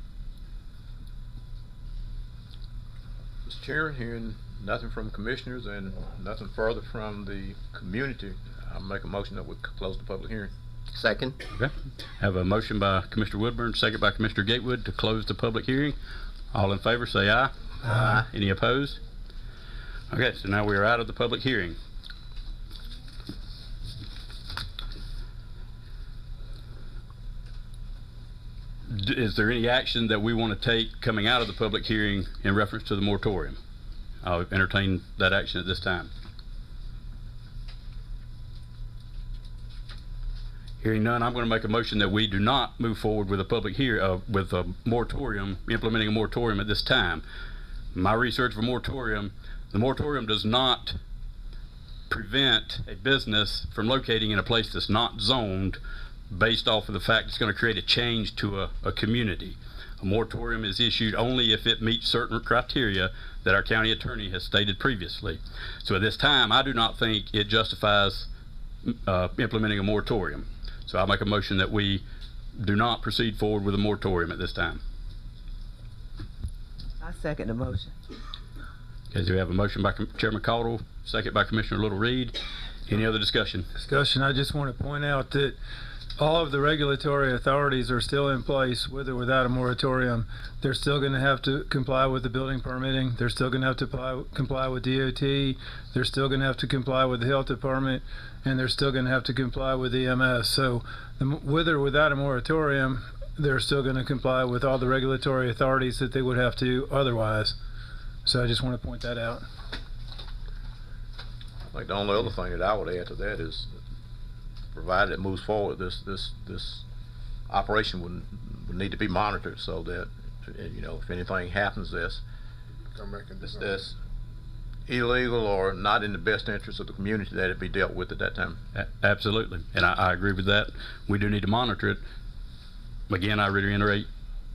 Mr. Chairman, hearing nothing from commissioners and nothing further from the community, I'll make a motion that we close the public hearing. Second. Okay. Have a motion by Commissioner Woodburn, second by Commissioner Gatewood to close the public hearing. All in favor say aye. Aye. Any opposed? Okay, so now we are out of the public hearing. Is there any action that we want to take coming out of the public hearing in reference to the moratorium? I'll entertain that action at this time. Hearing none, I'm going to make a motion that we do not move forward with a public with a moratorium, implementing a moratorium at this time. My research for moratorium, the moratorium does not prevent a business from locating in a place that's not zoned based off of the fact it's going to create a change to a community. A moratorium is issued only if it meets certain criteria that our county attorney has stated previously. So at this time, I do not think it justifies implementing a moratorium. So I'll make a motion that we do not proceed forward with a moratorium at this time. I second the motion. Okay, so we have a motion by Chairman Caudle, second by Commissioner Little Reed. Any other discussion? I just want to point out that all of the regulatory authorities are still in place with or without a moratorium. They're still going to have to comply with the building permitting. They're still going to have to comply with DOT. They're still going to have to comply with the health department, and they're still going to have to comply with EMS. So with or without a moratorium, they're still going to comply with all the regulatory authorities that they would have to otherwise. So I just want to point that out. I think the only other thing that I would add to that is, provided it moves forward, this operation would need to be monitored so that, you know, if anything happens that's illegal or not in the best interest of the community, that it be dealt with at that time. Absolutely, and I agree with that. We do need to monitor it. Again, I reiterate,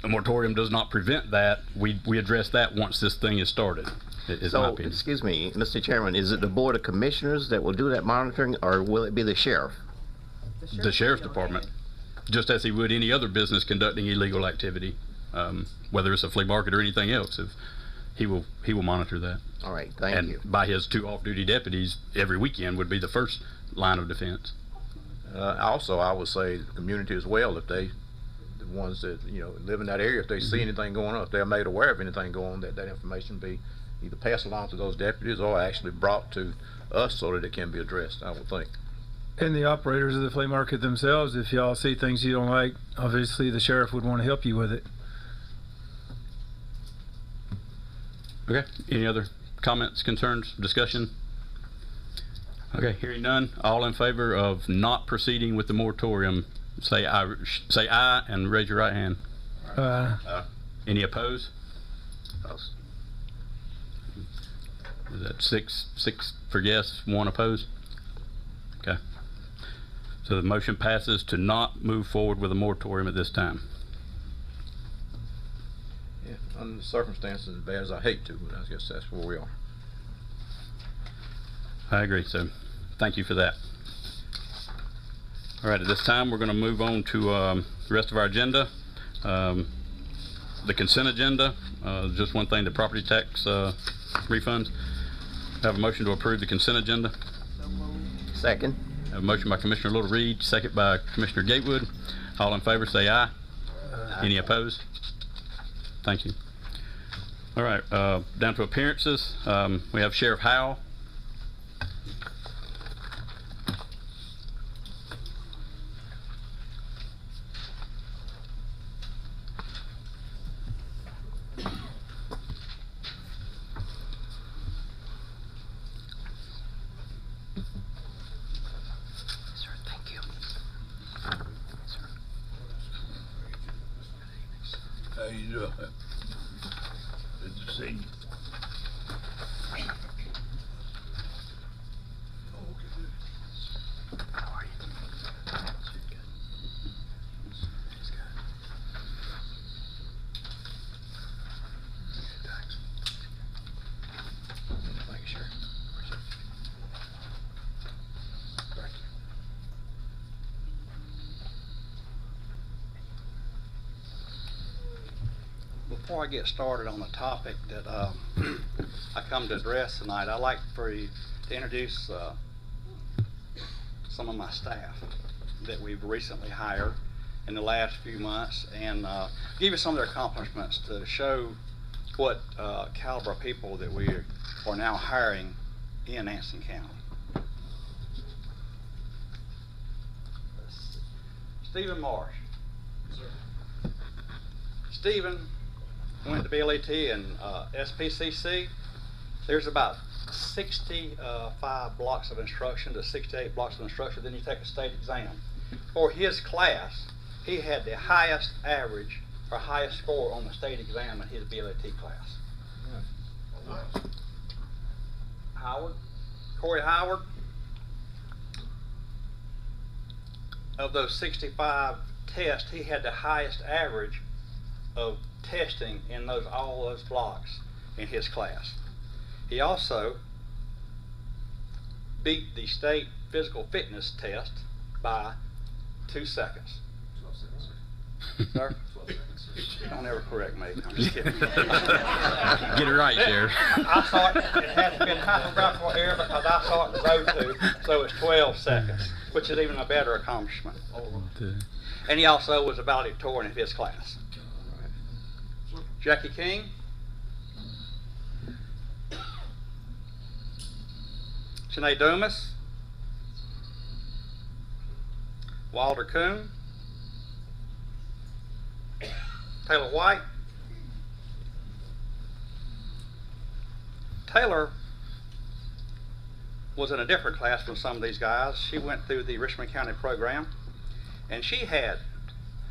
a moratorium does not prevent that. We address that once this thing is started. Is my So, opinion. excuse me, Mr. Chairman, is it the Board of Commissioners that will do that monitoring, or will it be the sheriff? The sheriff's department, just as he would any other business conducting illegal activity, whether it's a flea market or anything else. If he will monitor that. All right, thank you. And by his 2 off-duty deputies every weekend would be the first line of defense. Also, I would say the community as well, if they, the ones that, you know, live in that area, if they see anything going on, if they're made aware of anything going on, that information be either passed along to those deputies or actually brought to us so that it can be addressed, I would think. And the operators of the flea market themselves, if y'all see things you don't like, obviously the sheriff would want to help you with it. Okay, any other comments, concerns, discussion? Okay, hearing none, all in favor of not proceeding with the moratorium, say aye and raise your right hand. Any opposed? Opposed. Is that six for yes, 1 opposed? Okay. So the motion passes to not move forward with a moratorium at this time. Yeah, under the circumstances, as bad as I hate to, but I guess that's where we are. I agree, so thank you for that. All right, at this time, we're going to move on to the rest of our agenda. The consent agenda, just one thing, the property tax refunds. I have a motion to approve the consent agenda. Second. I have a motion by Commissioner Little Reed, second by Commissioner Gatewood. All in favor say aye. Any opposed? Thank you. All right, down to appearances. We have Sheriff Howell. How you doing? Good to see you. before I get started on the topic that I come to address tonight, I'd like for you to introduce some of my staff that we've recently hired in the last few months, and give you some of their accomplishments to show what caliber of people that we are now hiring in Anson County. Stephen Marsh. Sir. Stephen went to BLET and SPCC. There's about 65 blocks of instruction to 68 blocks of instruction. Then you take a state exam. For his class, he had the highest average or highest score on the state exam in his BLET class. Yeah. Howard, Corey Howard. Of those 65 tests, he had the highest average of testing in all those blocks in his class. He also beat the state physical fitness test by 2 seconds. 12 seconds. Sir? 12 seconds. Don't ever correct me. I'm just kidding. Get it right, Sheriff. I saw it. It has been typographical error because I saw it was 02, so it's 12 seconds, which is even a better accomplishment. And he also was a valedictorian in his class. Jackie King. Sinead Dumas. Wilder Coon. Taylor White. Taylor was in a different class from some of these guys. She went through the Richmond County program, and she had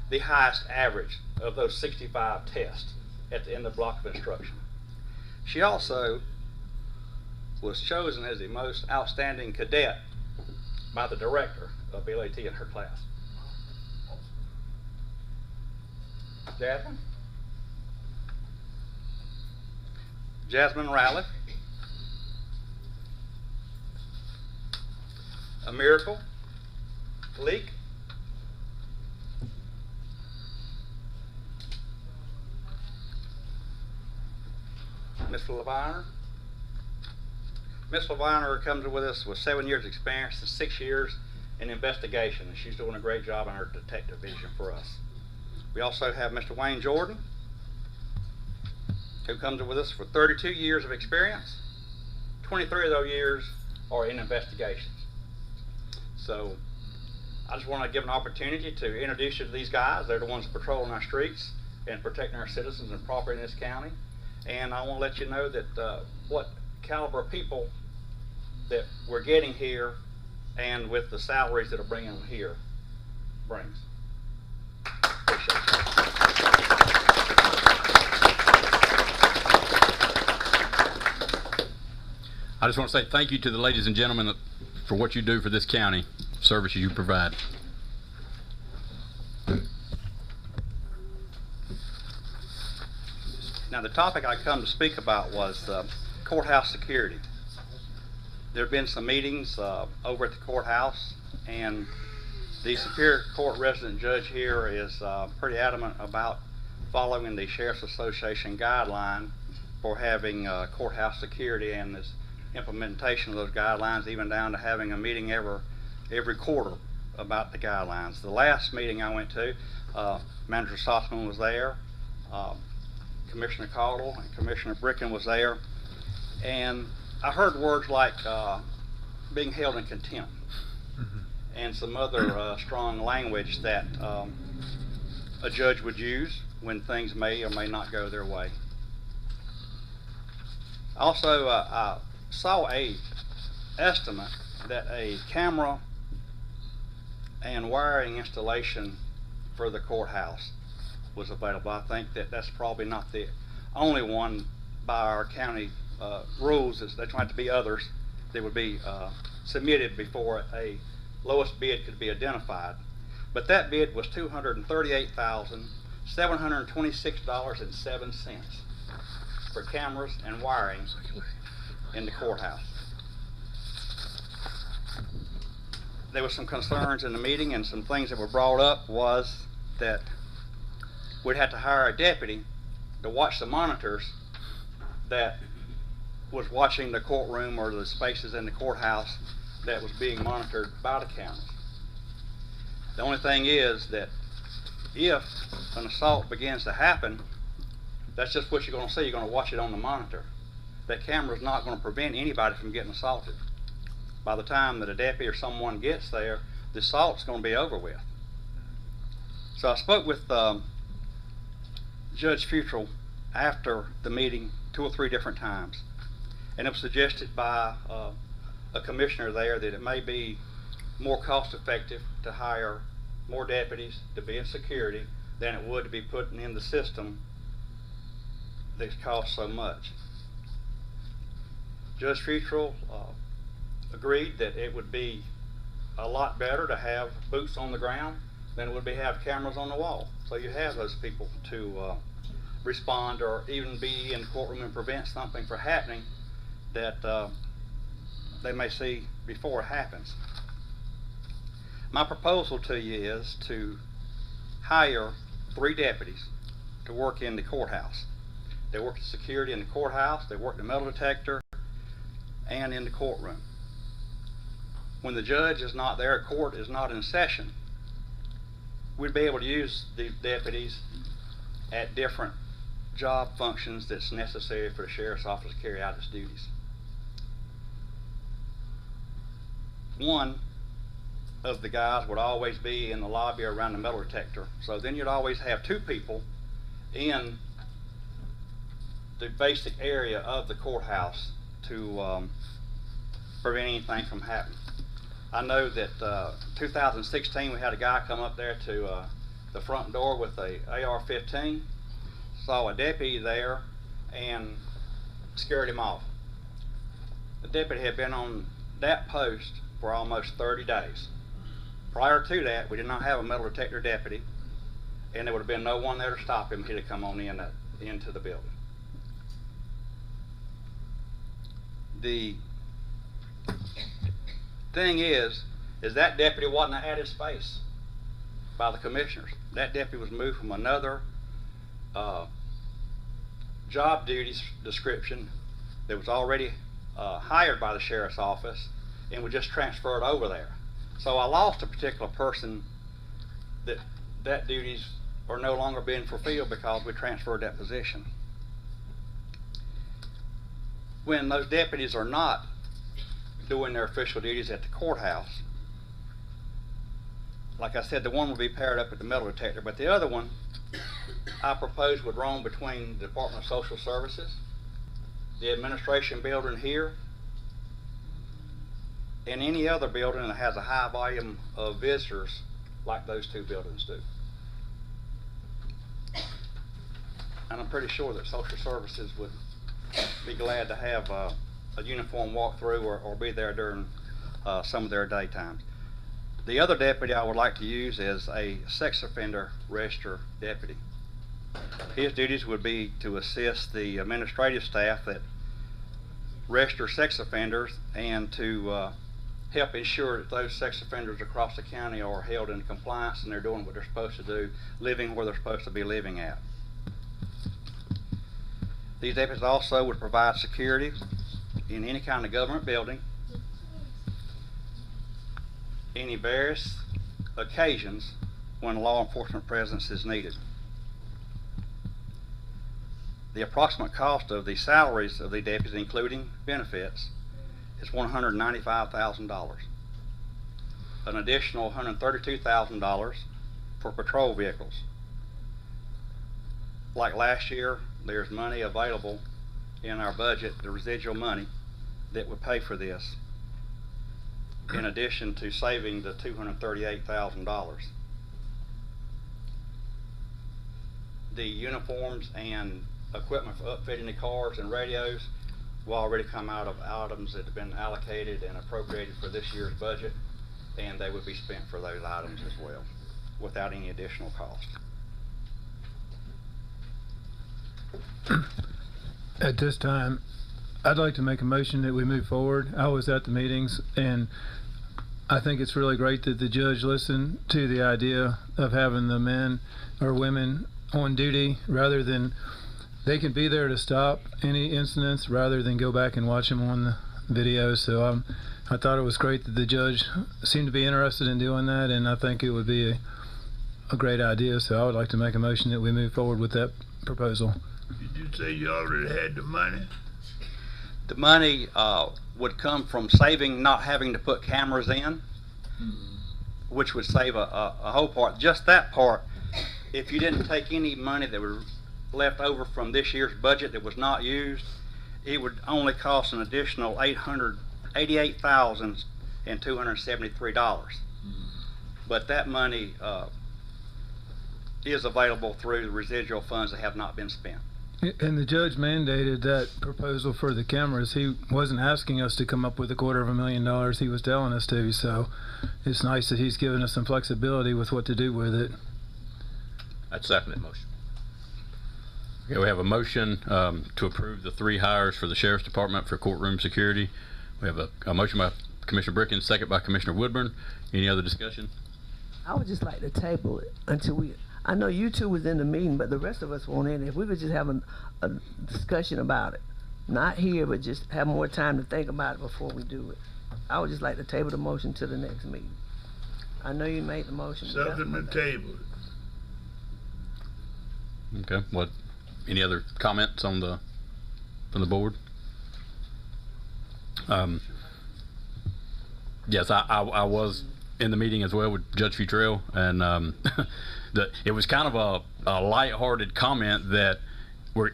the highest average of those 65 tests at the end of the block of instruction. She also was chosen as the most outstanding cadet by the director of BLET in her class. Jasmine Riley. A Miracle. Leak. Miss Leviner. Miss Leviner comes with us with 7 years experience and 6 years in investigation, and she's doing a great job in her detective vision for us. We also have Mr. Wayne Jordan, who comes with us for 32 years of experience. 23 of those years are in investigations. So I just want to give an opportunity to introduce you to these guys. They're the ones patrolling our streets and protecting our citizens and property in this county. And I want to let you know that what caliber of people that we're getting here and with the salaries that are bringing them here brings. Appreciate it. I just want to say thank you to the ladies and gentlemen for what you do for this county, services you provide. Now, the topic I come to speak about was courthouse security. There have been some meetings over at the courthouse, and the Superior Court resident judge here is pretty adamant about following the Sheriff's Association guideline for having courthouse security and this implementation of those guidelines, even down to having a meeting every quarter about the guidelines. The last meeting I went to, Manager Sossman was there, Commissioner Caudle and Commissioner Bricken was there, and I heard words like being held in contempt and some other strong language that a judge would use when things may or may not go their way. Also, I saw a estimate that a camera and wiring installation for the courthouse was available. I think that that's probably not the only one by our county rules. There's going to be others that would be submitted before a lowest bid could be identified. But that bid was $238,726.07 for cameras and wiring in the courthouse. There were some concerns in the meeting, and some things that were brought up was that we'd have to hire a deputy to watch the monitors that was watching the courtroom or the spaces in the courthouse that was being monitored by the cameras. The only thing is that if an assault begins to happen, that's just what you're going to see. You're going to watch it on the monitor. That camera is not going to prevent anybody from getting assaulted. By the time that a deputy or someone gets there, the assault's going to be over with. So I spoke with Judge Futrell after the meeting 2 or 3 different times, and it was suggested by a commissioner there that it may be more cost effective to hire more deputies to be in security than it would to be putting in the system that costs so much. Judge Futrell agreed that it would be a lot better to have boots on the ground than it would be have cameras on the wall. So you have those people to respond or even be in the courtroom and prevent something from happening that they may see before it happens. My proposal to you is to hire 3 deputies to work in the courthouse. They work the security in the courthouse, they work the metal detector, and in the courtroom. When the judge is not there, court is not in session, we'd be able to use these deputies at different job functions that's necessary for the sheriff's office to carry out its duties. One of the guys would always be in the lobby around the metal detector, so then you'd always have 2 people in the basic area of the courthouse to prevent anything from happening. I know that 2016 we had a guy come up there to the front door with a AR-15, saw a deputy there and scared him off. The deputy had been on that post for almost 30 days. Prior to that, we did not have a metal detector deputy, and there would have been no one there to stop him. He'd have come on into the building. The thing is that deputy wasn't added space by the commissioners. That deputy was moved from another job duties description that was already hired by the sheriff's office and was just transferred over there. So I lost a particular person that duties are no longer being fulfilled because we transferred that position. When those deputies are not doing their official duties at the courthouse, like I said, the one will be paired up at the metal detector, but the other one I propose would roam between the Department of Social Services, the administration building here, and any other building that has a high volume of visitors like those 2 buildings do. And I'm pretty sure that Social Services would be glad to have a uniform walkthrough or be there during some of their daytimes. The other deputy I would like to use is a sex offender register deputy. His duties would be to assist the administrative staff that register sex offenders and to help ensure that those sex offenders across the county are held in compliance and they're doing what they're supposed to do, living where they're supposed to be living at. These deputies also would provide security in any kind of government building, any various occasions when law enforcement presence is needed. The approximate cost of the salaries of the deputies, including benefits, is $195,000. An additional $132,000 for patrol vehicles. Like last year, there's money available in our budget, the residual money, that would pay for this, in addition to saving the $238,000. The uniforms and equipment for upfitting the cars and radios will already come out of items that have been allocated and appropriated for this year's budget, and they would be spent for those items as well, without any additional cost. At this time, I'd like to make a motion that we move forward. I was at the meetings, and I think it's really great that the judge listened to the idea of having the men or women on duty rather than they can be there to stop any incidents rather than go back and watch them on the video. So I thought it was great that the judge seemed to be interested in doing that, and I think it would be a great idea. So I would like to make a motion that we move forward with that proposal. Did you say you already had the money? The money would come from saving, not having to put cameras in, which would save a whole part. Just that part, if you didn't take any money that was left over from this year's budget that was not used, it would only cost an additional $888,273. But that money is available through the residual funds that have not been spent. And the judge mandated that proposal for the cameras. He wasn't asking us to come up with $250,000. He was telling us to. So it's nice that he's given us some flexibility with what to do with it. I'd second that motion. Okay, we have a motion to approve the 3 hires for the Sheriff's Department for courtroom security. We have a motion by Commissioner Brickens, second by Commissioner Woodburn. Any other discussion? I would just like to table it until I know you two was in the meeting, but the rest of us weren't in. If we could just have a discussion about it. Not here, but just have more time to think about it before we do it. I would just like to table the motion to the next meeting. I know you made the motion. Second the table. Okay, what, any other comments on from the board? Yes, I was in the meeting as well with Judge Futrell, and it was kind of a lighthearted comment that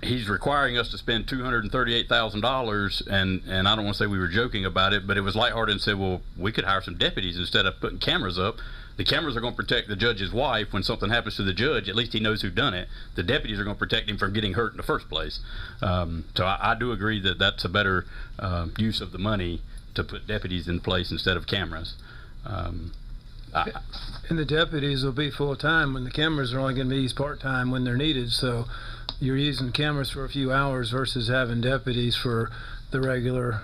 he's requiring us to spend $238,000, and I don't want to say we were joking about it, but it was lighthearted and said, well, we could hire some deputies instead of putting cameras up. The cameras are going to protect the judge's wife. When something happens to the judge, at least he knows who done it. The deputies are going to protect him from getting hurt in the first place. So I do agree that that's a better use of the money to put deputies in place instead of cameras. And the deputies will be full-time when the cameras are only going to be used part-time when they're needed. So you're using cameras for a few hours versus having deputies for the regular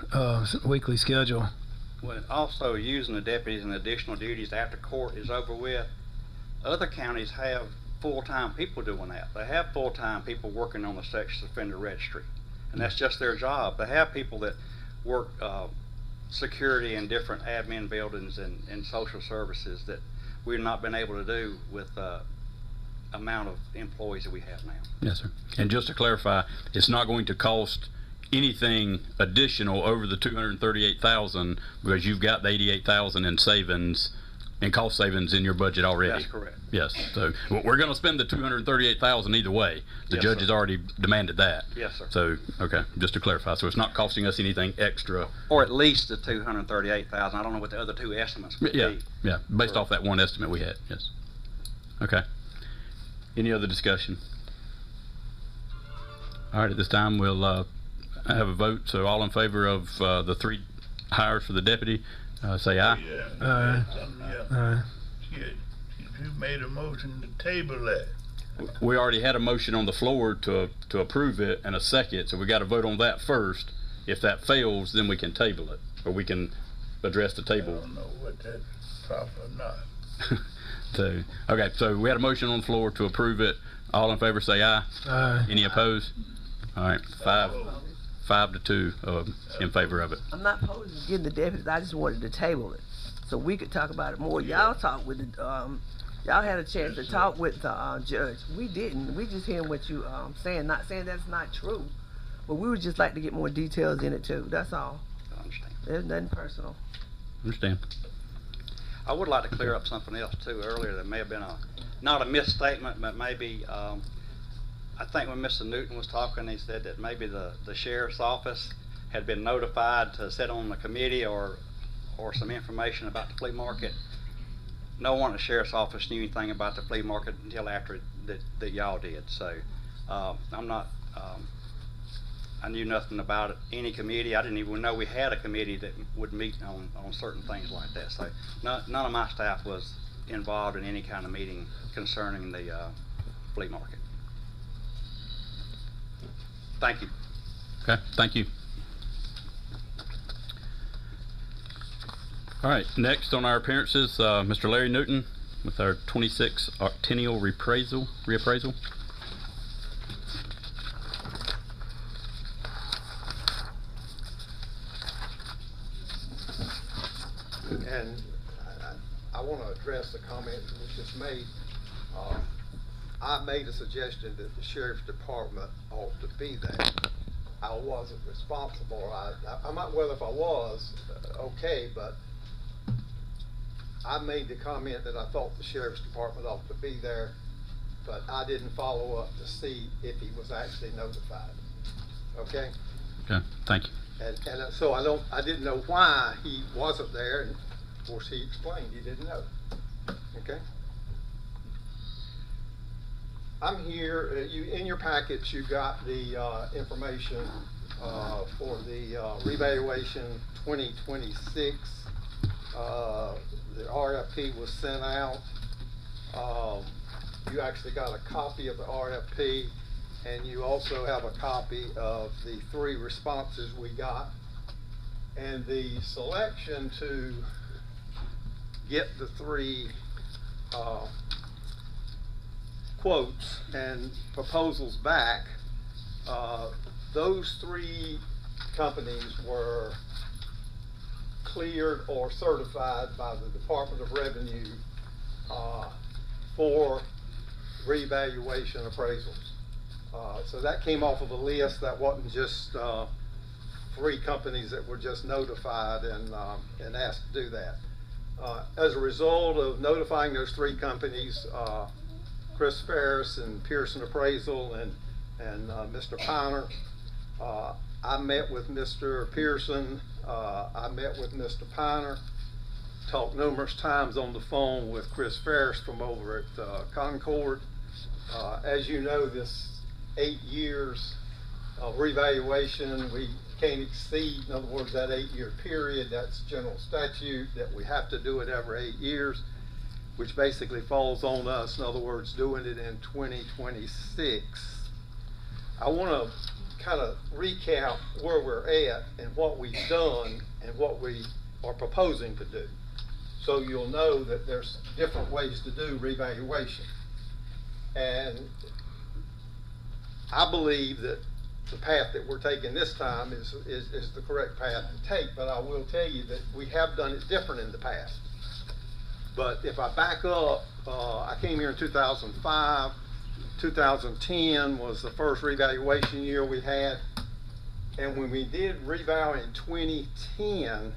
weekly schedule. Well, also using the deputies in additional duties after court is over with. Other counties have full-time people doing that. They have full-time people working on the sex offender registry, and that's just their job. They have people that work security in different admin buildings and social services that we've not been able to do with the amount of employees that we have now. Yes, sir. And just to clarify, it's not going to cost anything additional over the $238,000 because you've got the $88,000 in savings and cost savings in your budget already. That's correct. Yes. So we're going to spend the $238,000 either way. The judge has already demanded that. Yes, sir. So okay, just to clarify, so it's not costing us anything extra. Or at least the $238,000. I don't know what the other two estimates would be. Yeah, based off that one estimate we had. Yes. Okay. Any other discussion? All right. At this time, we'll have a vote. So all in favor of the 3 hires for the deputy, say aye. You made a motion to table that. We already had a motion on the floor to approve it and a second, so we got to vote on that first. If that fails, then we can table it, or we can address the table. I don't know what that's proper or not. So okay, so we had a motion on the floor to approve it. All in favor, say aye. Aye. Any opposed? All right, 5-2 in favor of it. I'm not opposed to getting the deputies. I just wanted to table it so we could talk about it more. Y'all talk with the y'all had a chance to talk with the judge. We didn't. We just hearing what you saying. Not saying that's not true, but we would just like to get more details in it too. That's all. I understand. There's nothing personal. Understand. I would like to clear up something else too earlier that may have been not a misstatement, but maybe I think when Mr. Newton was talking, he said that maybe the sheriff's office had been notified to sit on the committee or some information about the flea market. No one at the sheriff's office knew anything about the flea market until after that y'all did. So I'm not. I knew nothing about it, any committee. I didn't even know we had a committee that would meet on certain things like that. So none of my staff was involved in any kind of meeting concerning the flea market. Thank you. Okay, thank you. All right, next on our appearances, Mr. Larry Newton with our 26 octennial reappraisal. address the comment that was just made. I made a suggestion that the sheriff's department ought to be there. I wasn't responsible. I might, well, if I was, okay, but I made the comment that I thought the sheriff's department ought to be there, but I didn't follow up to see if he was actually notified. Okay? Okay, thank you. And so I didn't know why he wasn't there, and of course he explained he didn't know. Okay? I'm here, in your packets you got the information for the revaluation 2026. The RFP was sent out. You actually got a copy of the RFP, and you also have a copy of the 3 responses we got. And the selection to get the 3 quotes and proposals back, those 3 companies were cleared or certified by the Department of Revenue for revaluation appraisals. So that came off of a list. That wasn't just 3 companies that were just notified and asked to do that. As a result of notifying those 3 companies, Chris Ferris and Pearson Appraisal and Mr. Piner, I met with Mr. Pearson, I met with Mr. Piner, talked numerous times on the phone with Chris Ferris from over at Concord. As you know, this 8 years of revaluation, we can't exceed, in other words, that 8-year period. That's general statute that we have to do it every 8 years, which basically falls on us, in other words, doing it in 2026. I want to kind of recap where we're at and what we've done and what we are proposing to do, so you'll know that there's different ways to do revaluation. And I believe that the path that we're taking this time is the correct path to take, but I will tell you that we have done it different in the past. But if I back up, I came here in 2005. 2010 was the first revaluation year we had. And when we did reval in 2010,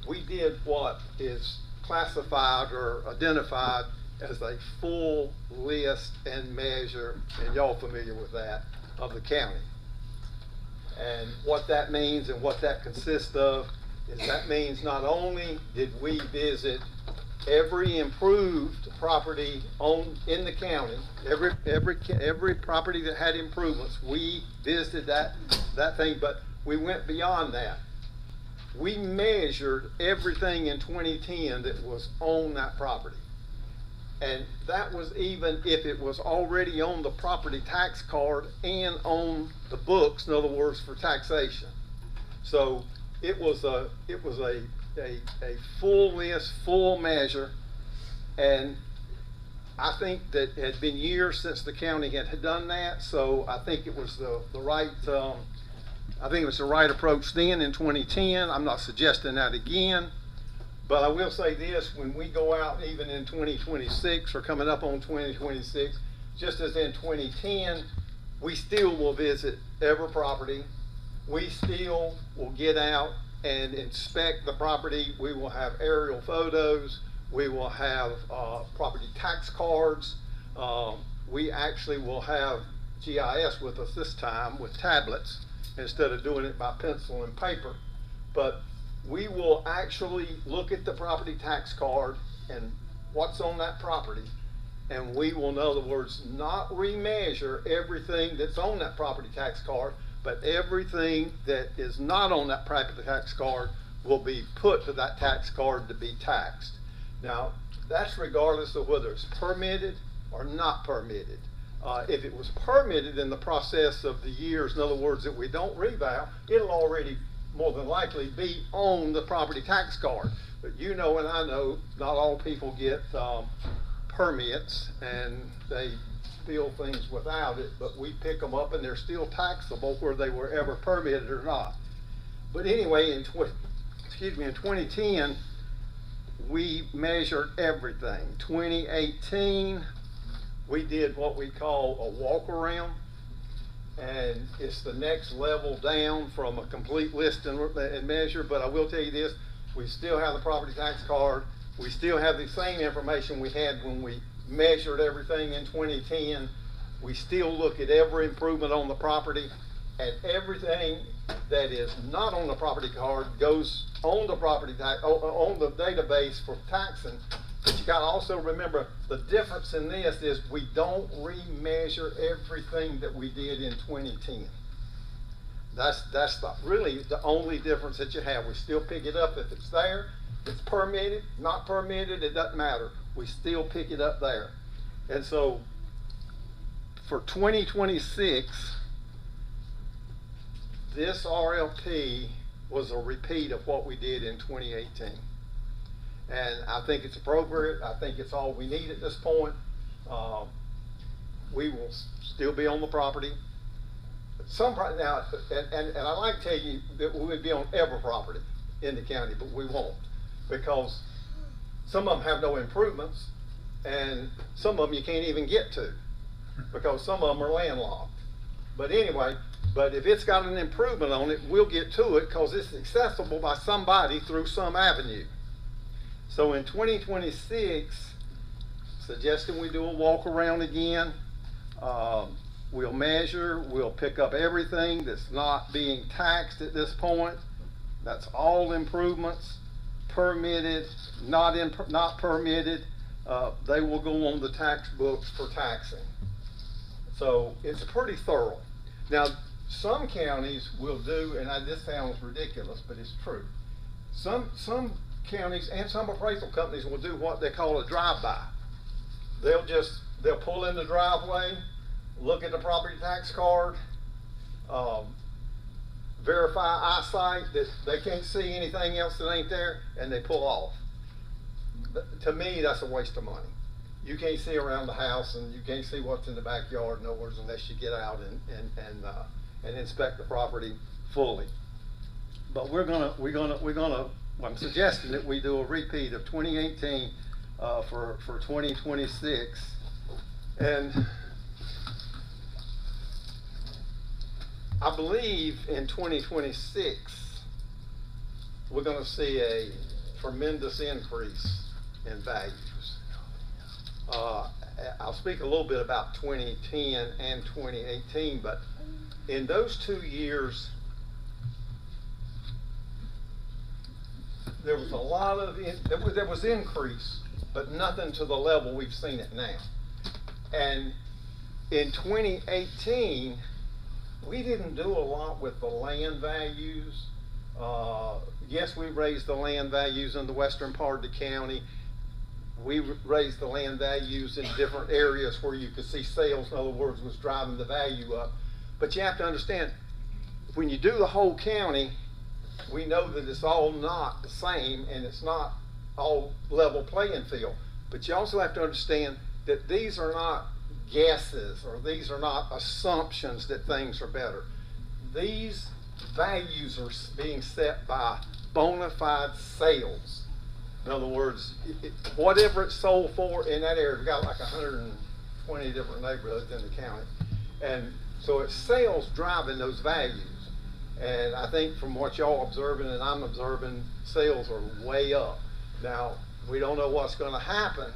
we did what is classified or identified as a full list and measure, and y'all familiar with that, of the county. And what that means and what that consists of is that means not only did we visit every improved property in the county, every property that had improvements, we visited that thing, but we went beyond that. We measured everything in 2010 that was on that property. And that was even if it was already on the property tax card and on the books, in other words, for taxation. So it was a full list, full measure, and I think that it had been years since the county had done that, so I think it was the right approach then in 2010. I'm not suggesting that again. But I will say this, when we go out even in 2026 or coming up on 2026, just as in 2010, we still will visit every property. We still will get out and inspect the property. We will have aerial photos. We will have property tax cards. We actually will have GIS with us this time with tablets instead of doing it by pencil and paper. But we will actually look at the property tax card and what's on that property, and we will, in other words, not remeasure everything that's on that property tax card, but everything that is not on that property tax card will be put to that tax card to be taxed. Now, that's regardless of whether it's permitted or not permitted. If it was permitted in the process of the years, in other words, that we don't revow, it'll already more than likely be on the property tax card. But you know and I know not all people get permits and they fill things without it, but we pick them up and they're still taxable whether they were ever permitted or not. But anyway, in 2010, we measured everything. 2018, we did what we call a walk around, and it's the next level down from a complete list and measure. But I will tell you this, we still have the property tax card. We still have the same information we had when we measured everything in 2010. We still look at every improvement on the property, and everything that is not on the property card goes on the property tax, on the database for taxing. But you gotta also remember, the difference in this is we don't remeasure everything that we did in 2010. That's really the only difference that you have. We still pick it up if it's there. It's permitted, not permitted, it doesn't matter. We still pick it up there. And so for 2026, this RLP was a repeat of what we did in 2018. And I think it's appropriate. I think it's all we need at this point. We will still be on the property. Now, and I like to tell you that we would be on every property in the county, but we won't, because some of them have no improvements, and some of them you can't even get to, because some of them are landlocked. But anyway, but if it's got an improvement on it, we'll get to it because it's accessible by somebody through some avenue. So in 2026, suggesting we do a walk around again. We'll measure, we'll pick up everything that's not being taxed at this point. That's all improvements, permitted, not permitted. They will go on the tax books for taxing. So it's pretty thorough. Now, some counties will do, and this sounds ridiculous, but it's true. Some counties and some appraisal companies will do what they call a drive-by. They'll pull in the driveway, look at the property tax card, verify eyesight that they can't see anything else that ain't there, and they pull off. To me, that's a waste of money. You can't see around the house, and you can't see what's in the backyard, in other words, unless you get out and inspect the property fully. But I'm suggesting that we do a repeat of 2018 for 2026, and I believe in 2026 we're going to see a tremendous increase in values. I'll speak a little bit about 2010 and 2018, but in those 2 years, there was a lot of, there was increase, but nothing to the level we've seen it now. And in 2018, we didn't do a lot with the land values. Yes, we raised the land values in the western part of the county. We raised the land values in different areas where you could see sales, in other words, was driving the value up. But you have to understand, when you do the whole county, we know that it's all not the same and it's not all level playing field. But you also have to understand that these are not guesses, or these are not assumptions that things are better. These values are being set by bona fide sales. In other words, whatever it's sold for in that area, we've got like 120 different neighborhoods in the county. And so it's sales driving those values. And I think from what y'all observing and I'm observing, sales are way up. Now, we don't know what's going to happen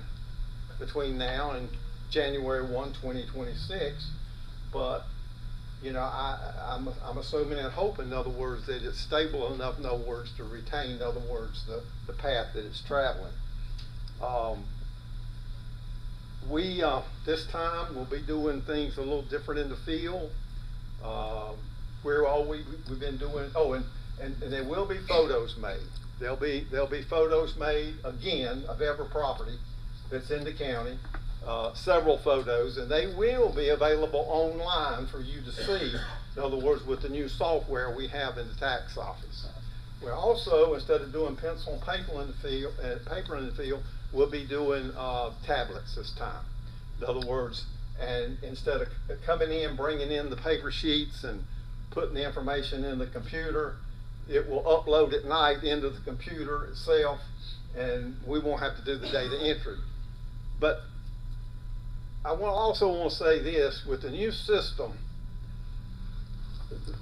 between now and January 1, 2026, but you know, I'm assuming and hoping, in other words, that it's stable enough, in other words, to retain, in other words, the path that it's traveling. This time we'll be doing things a little different in the field. We've been doing, and there will be photos made. There'll be photos made again of every property that's in the county. Several photos, and they will be available online for you to see. In other words, with the new software we have in the tax office. We're also, instead of doing pencil and paper in the field, we'll be doing tablets this time. In other words, and instead of coming in, bringing in the paper sheets and putting the information in the computer, it will upload at night into the computer itself, and we won't have to do the data entry. But I also want to say this, with the new system,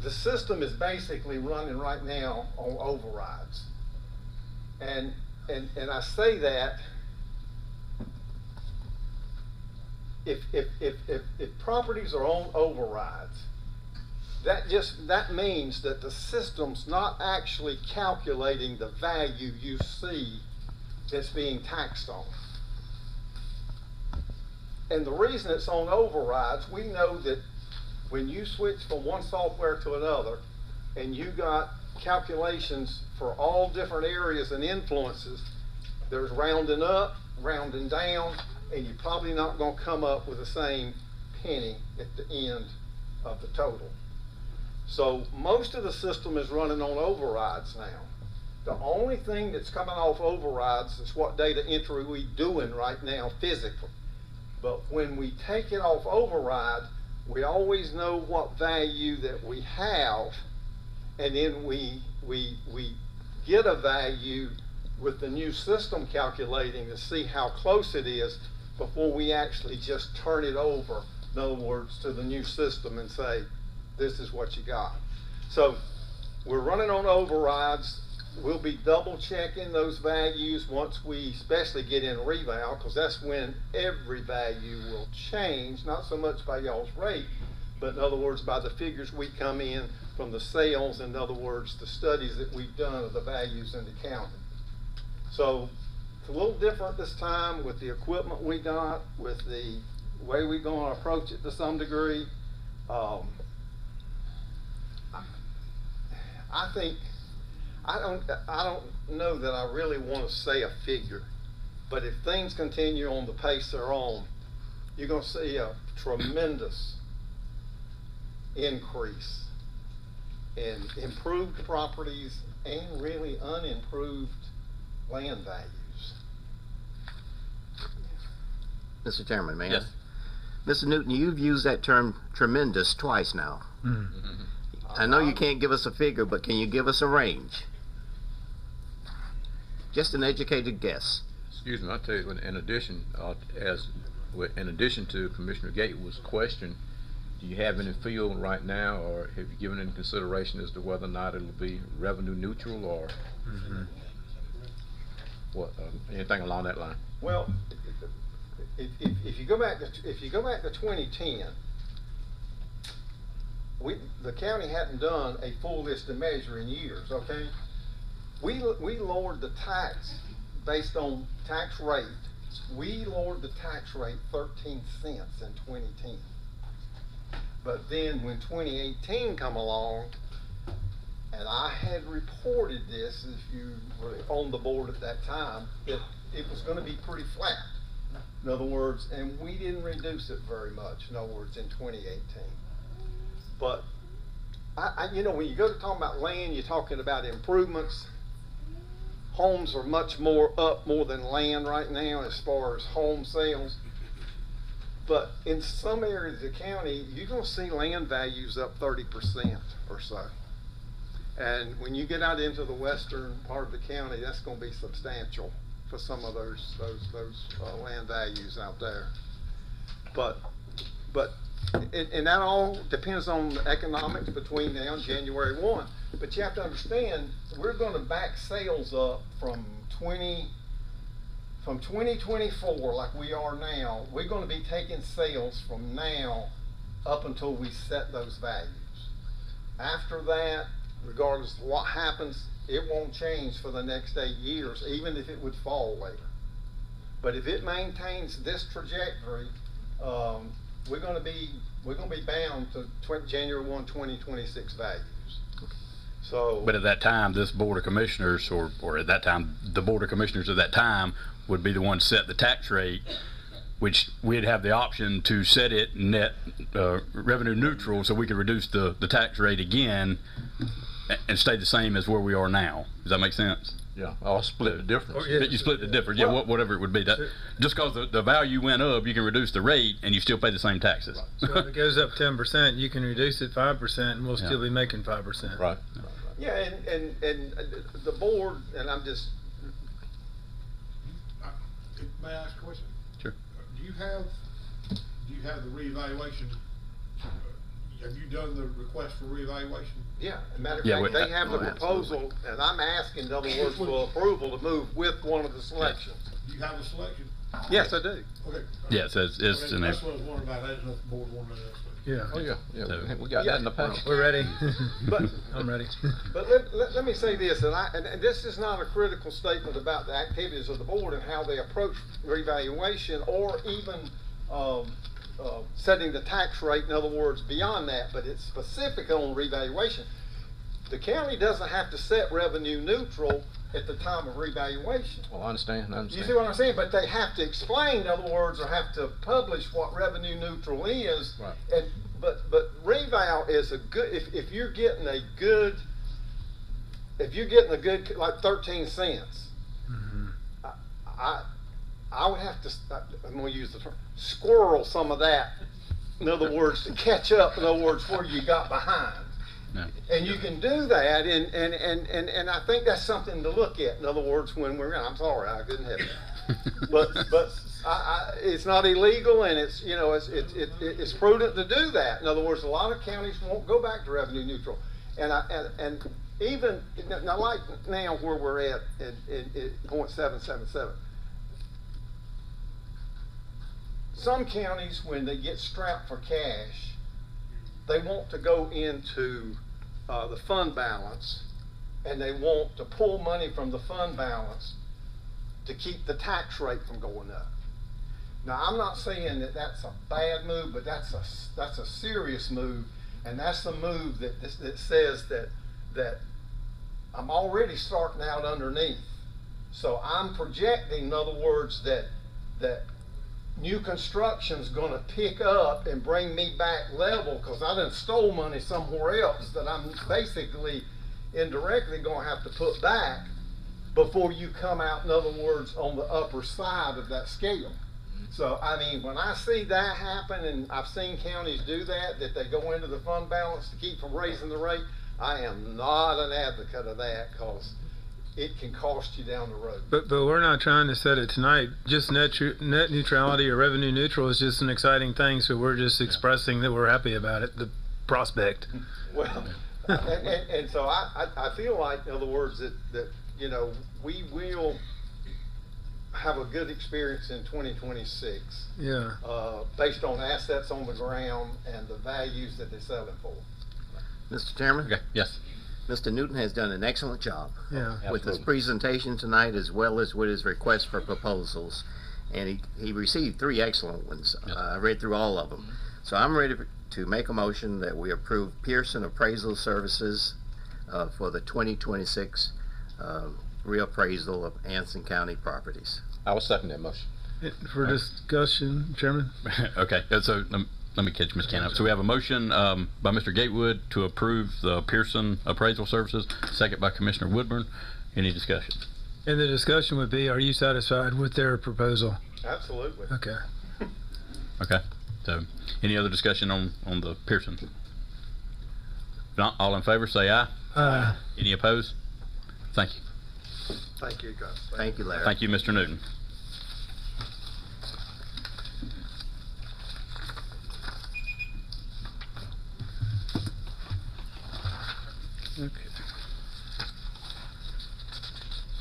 the system is basically running right now on overrides. And I say that if properties are on overrides, that means that the system's not actually calculating the value you see that's being taxed on. And the reason it's on overrides, we know that when you switch from one software to another and you got calculations for all different areas and influences, there's rounding up, rounding down, and you're probably not going to come up with the same penny at the end of the total. So most of the system is running on overrides now. The only thing that's coming off overrides is what data entry we're doing right now physically. But when we take it off override, we always know what value that we have, and then we get a value with the new system calculating to see how close it is before we actually just turn it over, in other words, to the new system and say, this is what you got. So we're running on overrides. We'll be double checking those values once we especially get in reval, because that's when every value will change, not so much by y'all's rate, but in other words, by the figures we come in from the sales, in other words, the studies that we've done of the values in the county. So it's a little different this time with the equipment we got, with the way we're going to approach it to some degree. I think, I don't know that I really want to say a figure, but if things continue on the pace they're on, you're going to see a tremendous increase in improved properties and really unimproved land values. Mr. Chairman, may I? Yes. Mr. Newton, you've used that term tremendous twice now. Mm-hmm. I know you can't give us a figure, but can you give us a range? Just an educated guess. Excuse me, I'll tell you, in addition to Commissioner Gatewood's question, do you have any feel right now, or have you given any consideration as to whether or not it'll be revenue neutral, or what, anything along that line? Well, if you go back to 2010, the county hadn't done a full list of measure in years. Okay, we lowered the tax based on tax rate. We lowered the tax rate 13 cents in 2010. But then when 2018 come along, and I had reported this, if you were on the board at that time, that it was going to be pretty flat. In other words, and we didn't reduce it very much, in other words, in 2018. But, you know, when you go to talk about land, you're talking about improvements. Homes are much more up more than land right now as far as home sales. But in some areas of the county, you're going to see land values up 30% or so. And when you get out into the western part of the county, that's going to be substantial for some of those land values out there. But and that all depends on the economics between now and January 1. But you have to understand, we're going to back sales up from 2024, like we are now. We're going to be taking sales from now up until we set those values. After that, regardless of what happens, it won't change for the next 8 years, even if it would fall later. But if it maintains this trajectory, we're going to be bound to January 1, 2026 values. So, but at that time, this Board of Commissioners, or at that time, the Board of Commissioners at that time would be the one to set the tax rate, which we'd have the option to set it net revenue neutral, so we could reduce the tax rate again and stay the same as where we are now. Does that make sense? Yeah, I'll split the difference. You split the difference, yeah, whatever it would be. That, just because the value went up, you can reduce the rate and you still pay the same taxes. So if it goes up 10%, you can reduce it 5% and we'll still be making 5%. Right. Yeah, and the board, and I'm just May I ask a question? Sure. Do you have the reevaluation? Have you done the request for reevaluation? Yeah, as a matter of Yeah, fact, we- they have the oh, proposal, and I'm asking, in other words, for approval to move with one of the selections. Do you have a selection? Yes, I do. Okay. Yeah, it's Okay, in there. that's what I was wondering about. I didn't know if the board wanted to ask. Yeah. Oh, yeah, yeah, So- we got that in the package. We're ready. But- I'm ready. But let me say this, and this is not a critical statement about the activities of the board and how they approach revaluation or even setting the tax rate, in other words, beyond that, but it's specific on revaluation. The county doesn't have to set revenue neutral at the time of revaluation. Well, I understand. You see what I'm saying? But they have to explain, in other words, or have to publish what revenue neutral is. Right. And but reval is a good if you're getting a good like 13 cents. Mm-hmm. I would have to I'm going to use the term squirrel some of that. In other words, to catch up. In other words, where you got behind. No. And you can do that, and I think that's something to look at. In other words, when I'm sorry, I couldn't help it, but it's not illegal, and it's it's prudent to do that. In other words, a lot of counties won't go back to revenue neutral, and even now, like now where we're at in 0.777. Some counties, when they get strapped for cash, they want to go into the fund balance, and they want to pull money from the fund balance to keep the tax rate from going up. Now, I'm not saying that that's a bad move, but that's a serious move, and that's the move that says that I'm already starting out underneath. So I'm projecting, in other words, that new construction's gonna pick up and bring me back level, because I done stole money somewhere else that I'm basically indirectly gonna have to put back before you come out, in other words, on the upper side of that scale. So, I mean, when I see that happen, and I've seen counties do that they go into the fund balance to keep from raising the rate, I am not an advocate of that, because it can cost you down the road. But we're not trying to set it tonight. Just net neutrality or revenue neutral is just an exciting thing. So we're just expressing that we're happy about it. The prospect. Well, and so I feel like, in other words, that we will have a good experience in 2026. Yeah. Based on assets on the ground and the values that they're selling for. Mr. Chairman? Okay, yes. Mr. Newton has done an excellent job Yeah. with his presentation tonight, as well as with his request for proposals. And he received 3 excellent ones. I read through all of them. So I'm ready to make a motion that we approve Pearson Appraisal Services for the 2026 reappraisal of Anson County properties. I will second that motion. For discussion, Chairman. Okay, so let me catch Ms. Cannon up. So we have a motion by Mr. Gatewood to approve the Pearson Appraisal Services, second by Commissioner Woodburn. Any discussion? And the discussion would be, are you satisfied with their proposal? Absolutely. Okay. Okay, so any other discussion on the Pearson? If not, all in favor say aye. Aye. Any opposed? Thank you. Thank you, guys. Thank you, Larry. Thank you, Mr. Newton. Okay.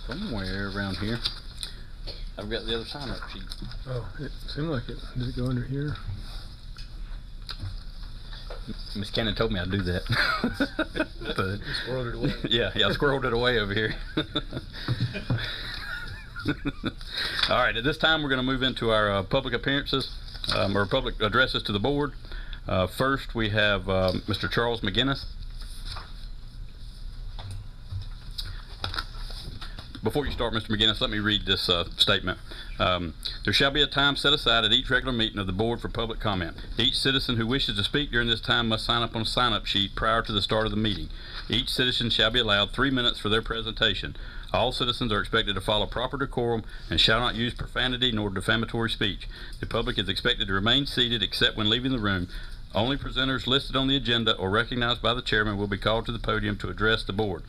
Somewhere around here, I've got the other sign-up sheet. Oh, it seemed like it. Did it go under here? Miss Cannon told me I'd do that. But, You squirreled it away. Yeah, I squirreled it away over here. All right, at this time we're going to move into our public appearances, or public addresses to the board. First we have Mr. Charles McGinnis. Before you start, Mr. McGinnis, let me read this statement. There shall be a time set aside at each regular meeting of the board for public comment. Each citizen who wishes to speak during this time must sign up on a sign-up sheet prior to the start of the meeting. Each citizen shall be allowed 3 minutes for their presentation. All citizens are expected to follow proper decorum and shall not use profanity nor defamatory speech. The public is expected to remain seated except when leaving the room. Only presenters listed on the agenda or recognized by the chairman will be called to the podium to address the board.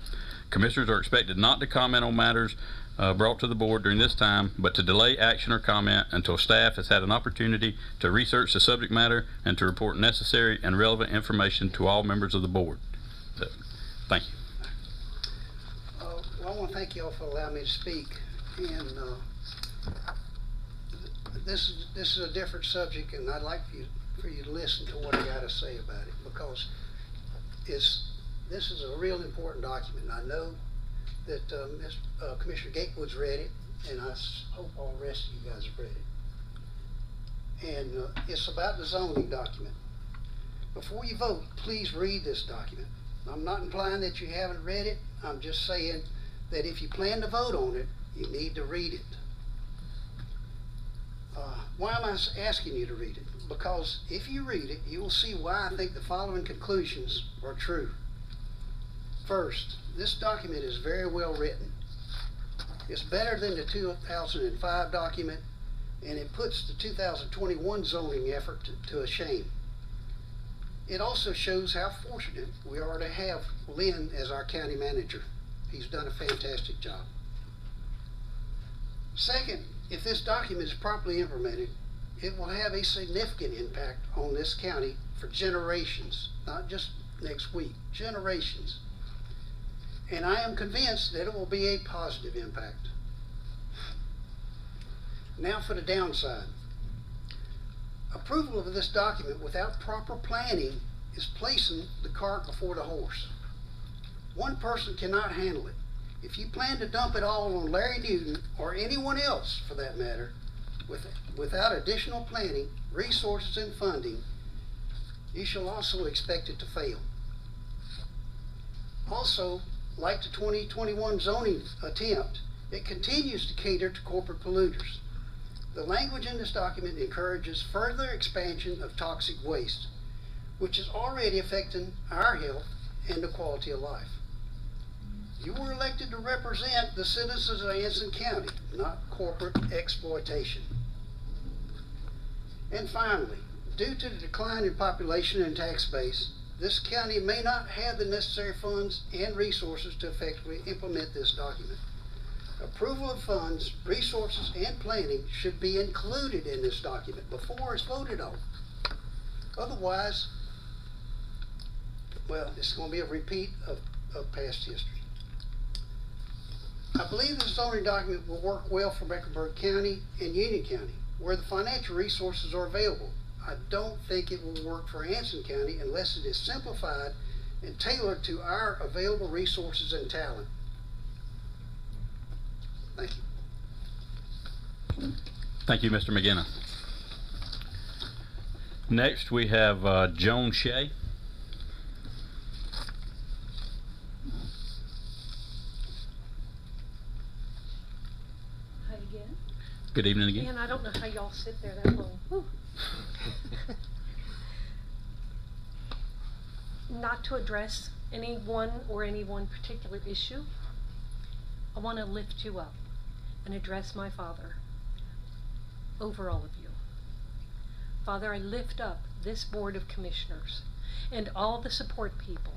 Commissioners are expected not to comment on matters brought to the board during this time, but to delay action or comment until staff has had an opportunity to research the subject matter and to report necessary and relevant information to all members of the board. So, thank you. Well, I want to thank you all for allowing me to speak. And this is a different subject, and I'd like for you to listen to what I got to say about it, because this is a real important document. And I know that Commissioner Gatewood's read it, and I hope all the rest of you guys have read it. And it's about the zoning document. Before you vote, please read this document. I'm not implying that you haven't read it. I'm just saying that if you plan to vote on it, you need to read it. Why am I asking you to read it? Because if you read it, you will see why I think the following conclusions are true. First, this document is very well written. It's better than the 2005 document, and it puts the 2021 zoning effort to a shame. It also shows how fortunate we are to have Lynn as our county manager. He's done a fantastic job. Second, if this document is properly implemented, it will have a significant impact on this county for generations, not just next week, generations. And I am convinced that it will be a positive impact. Now for the downside. Approval of this document without proper planning is placing the cart before the horse. One person cannot handle it. If you plan to dump it all on Larry Newton, or anyone else for that matter, without additional planning, resources, and funding, you shall also expect it to fail. Also, like the 2021 zoning attempt, it continues to cater to corporate polluters. The language in this document encourages further expansion of toxic waste, which is already affecting our health and the quality of life. You were elected to represent the citizens of Anson County, not corporate exploitation. And finally, due to the decline in population and tax base, this county may not have the necessary funds and resources to effectively implement this document. Approval of funds, resources, and planning should be included in this document before it's voted on. Otherwise, well, it's going to be a repeat of past history. I believe this zoning document will work well for Mecklenburg County and Union County, where the financial resources are available. I don't think it will work for Anson County unless it is simplified and tailored to our available resources and talent. Thank you. Thank you, Mr. McGinnis. Next, we have Joan Shea. Hi again. Good evening again. Man, I don't know how y'all sit there that long. Whew. Not to address anyone or any one particular issue, I want to lift you up and address my Father over all of you. Father, I lift up this Board of Commissioners and all the support people,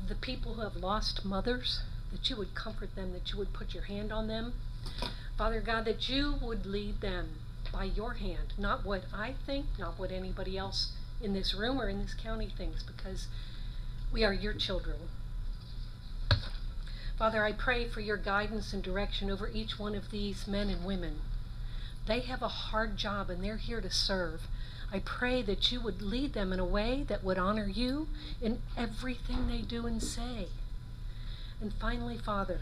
the people who have lost mothers, that you would comfort them, that you would put your hand on them. Father God, that you would lead them by your hand, not what I think, not what anybody else in this room or in this county thinks, because we are your children. Father, I pray for your guidance and direction over each one of these men and women. They have a hard job and they're here to serve. I pray that you would lead them in a way that would honor you in everything they do and say. And finally, Father,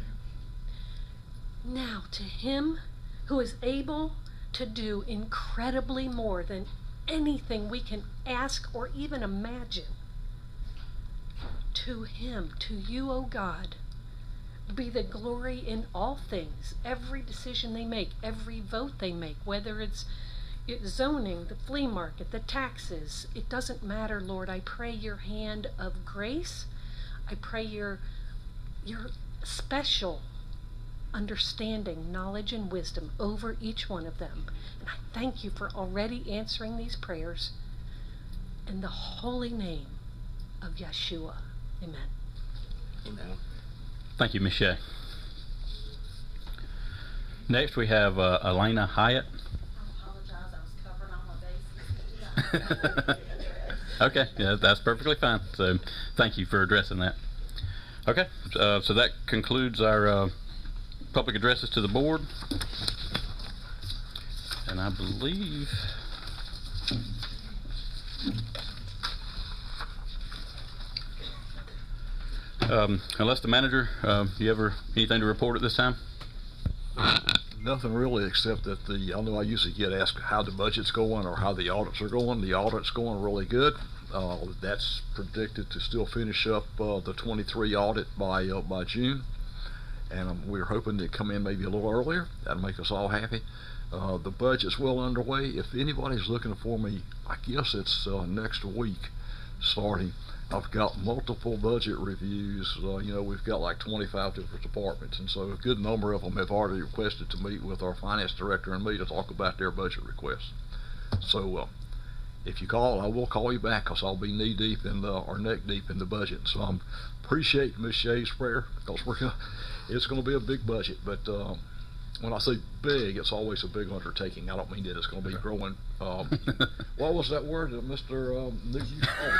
now to him who is able to do incredibly more than anything we can ask or even imagine, to him, to you, O God, be the glory in all things, every decision they make, every vote they make, whether it's zoning, the flea market, the taxes, it doesn't matter, Lord. I pray your hand of grace. I pray your special understanding, knowledge, and wisdom over each one of them. And I thank you for already answering these prayers in the holy name of Yeshua. Amen. Amen. Thank you, Ms. Shea. Next, we have Elena Hyatt. Okay, yeah, that's perfectly fine. So, thank you for addressing that. Okay, so that concludes our public addresses to the board. And I believe unless the manager, you ever anything to report at this time? Nothing really, except that I know I usually get asked how the budget's going or how the audits are going. The audit's going really good. That's predicted to still finish up the 23 audit by June, and we're hoping to come in maybe a little earlier. That'll make us all happy. The budget's well underway. If anybody's looking for me, I guess it's next week starting. I've got multiple budget reviews. We've got like 25 different departments, and so a good number of them have already requested to meet with our finance director and me to talk about their budget requests. So if you call, I will call you back, because I'll be knee deep or neck deep in the budget. So I appreciate Ms. Shea's prayer, because it's going to be a big budget. But when I say big, it's always a big undertaking. I don't mean that it's going to be growing. What was that word, Mr.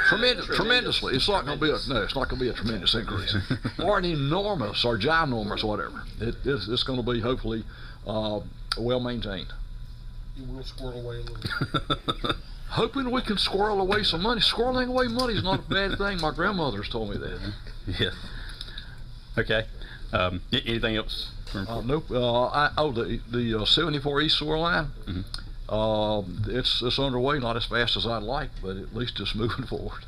Tremendously. It's not going to be it's not going to be a tremendous increase, or an enormous or ginormous, whatever. It's going to be hopefully well maintained. You will squirrel away a little bit. Hoping we can squirrel away some money. Squirreling away money is not a bad thing. My grandmother's told me that. Yes. Okay. Anything else? Nope. The 74 East sewer line. Mm-hmm. It's underway, not as fast as I'd like, but at least it's moving forward.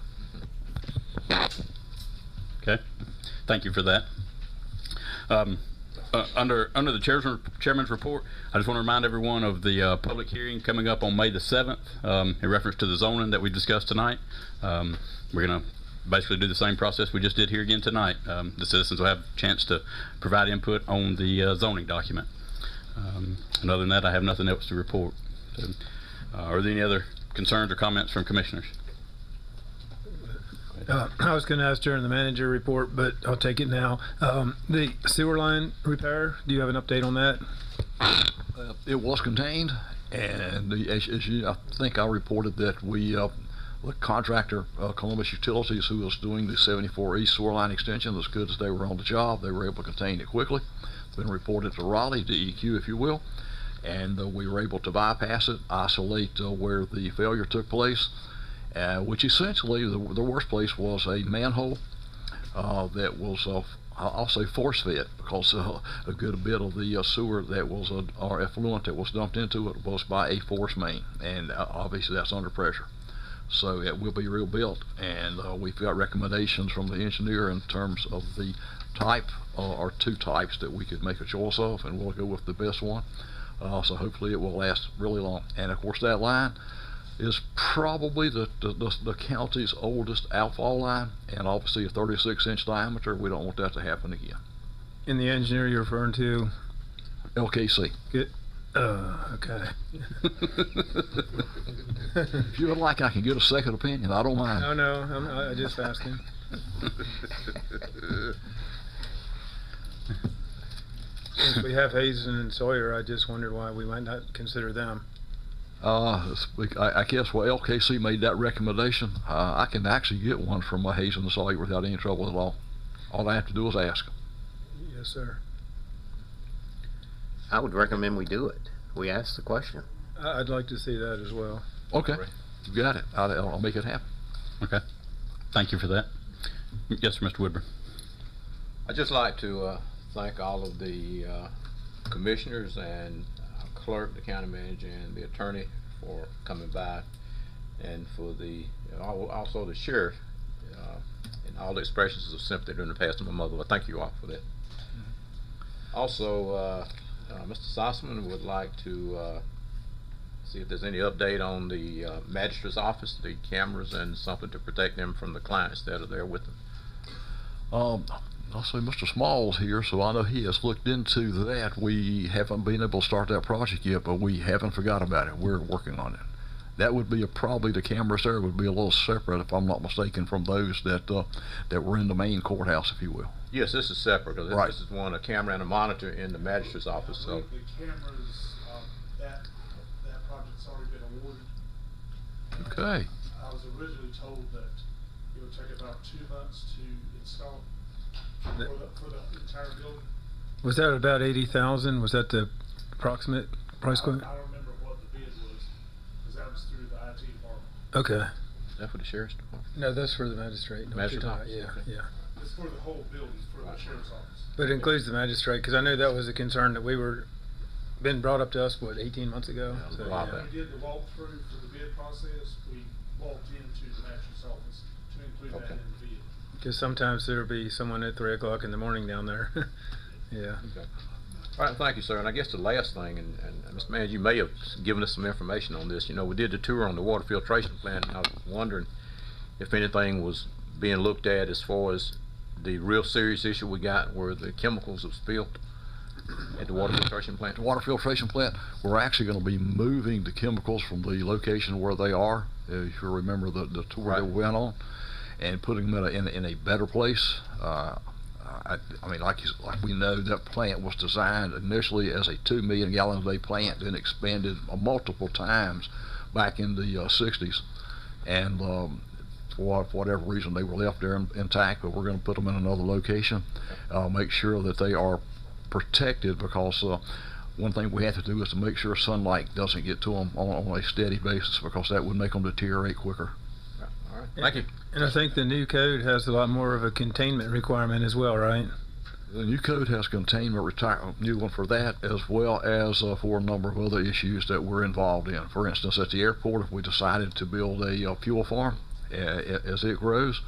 Okay. Thank you for that. Under the chairman's report, I just want to remind everyone of the public hearing coming up on May the 7th in reference to the zoning that we discussed tonight. We're going to basically do the same process we just did here again tonight. The citizens will have a chance to provide input on the zoning document. And other than that, I have nothing else to report. So, are there any other concerns or comments from commissioners? I was going to ask during the manager report, but I'll take it now. The sewer line repair, do you have an update on that? It was contained, and I think I reported that the contractor, Columbus Utilities, who was doing the 74 East sewer line extension, as good as they were on the job, they were able to contain it quickly. It's been reported to Raleigh, DEQ if you will, and we were able to bypass it, isolate where the failure took place. Which essentially the worst place was a manhole that was, I'll say, force fed, because a good bit of the sewer that was our effluent that was dumped into it was by a force main, and obviously that's under pressure. So it will be rebuilt, and we've got recommendations from the engineer in terms of the type or two types that we could make a choice of, and we'll go with the best one. So hopefully it will last really long. And of course that line is probably the county's oldest outfall line, and obviously a 36-inch diameter. We don't want that to happen again. And the engineer you're referring to? LKC. Good. Okay. If you would like, I can get a second opinion. I don't mind. No, I just asking. Since we have Hazen and Sawyer, I just wondered why we might not consider them. I guess LKC made that recommendation. I can actually get one from my Hazen and Sawyer without any trouble at all. All I have to do is ask. Yes, sir. I would recommend we do it. We ask the question. I'd like to see that as well. Okay, you got it. I'll make it happen. Okay, thank you for that. Yes, Mr. Woodburn. I'd just like to thank all of the commissioners and clerk, the county manager, and the attorney for coming by, and for the also the sheriff and all the expressions of sympathy during the passing of my mother. Well, thank you all for that. Also, Mr. Sossman would like to see if there's any update on the magistrate's office, the cameras, and something to protect them from the clients that are there with them. I'll say Mr. Small's here, so I know he has looked into that. We haven't been able to start that project yet, but we haven't forgot about it. We're working on it. that would be probably the cameras there would be a little separate, if I'm not mistaken, from those that were in the main courthouse, if you will. Yes, this is separate, because Right. this is one, a camera and a monitor in the magistrate's office, so. The cameras, that project's already been awarded. Okay. I was originally told that it would take about 2 months to install for the entire building. Was that about 80,000? Was that the approximate price quote? I don't remember what the bid was, because that was through the IT department. Okay. Is that for the sheriff's department? No, that's for the magistrate. No, Magistrate yeah, office, okay. yeah. It's for the whole building, for the sheriff's office. But it includes the magistrate, because I know that was a concern that been brought up to us, what, 18 months ago? Yeah, So, a lot yeah. of When we did the walkthrough for the bid process, we walked into the magistrate's office to include that in the bid. Because sometimes there'll be someone at 3 o'clock in the morning down there. Yeah. Okay. All right, thank you, sir. And I guess the last thing, and Mr. Manager, you may have given us some information on this. You know, we did the tour on the water filtration plant, and I was wondering if anything was being looked at as far as the real serious issue we got where the chemicals have spilled at the water filtration plant. The water filtration plant, we're actually going to be moving the chemicals from the location where they are, if you remember the tour that we went on, and putting them in a better place. I mean, like we know, that plant was designed initially as a 2 million gallon a day plant, then expanded multiple times back in the 60s, and for whatever reason they were left there intact. But we're going to put them in another location, make sure that they are protected, because one thing we have to do is to make sure sunlight doesn't get to them on a steady basis, because that would make them deteriorate quicker. All right, thank you. And I think the new code has a lot more of a containment requirement as well, right? The new code has containment new one for that, as well as for a number of other issues that we're involved in. For instance, at the airport, if we decided to build a fuel farm as it grows,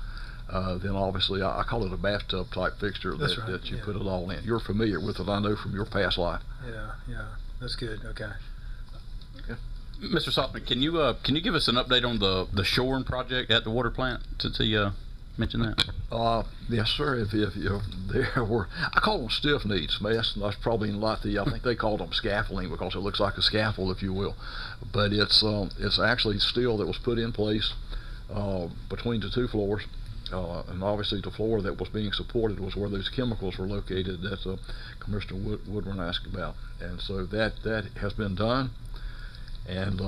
then obviously I call it a bathtub type fixture that you put it all in. You're familiar with it, I know, from your past life. Yeah, that's good. Okay. Mr. Saltman, can you give us an update on the shoring project at the water plant, since he mentioned that? Yes, sir. If there were, I call them stiff knees. That's probably not I think they called them scaffolding, because it looks like a scaffold, if you will. But it's actually steel that was put in place between the two floors. And obviously the floor that was being supported was where those chemicals were located that Commissioner Woodward asked about. And so that has been done. And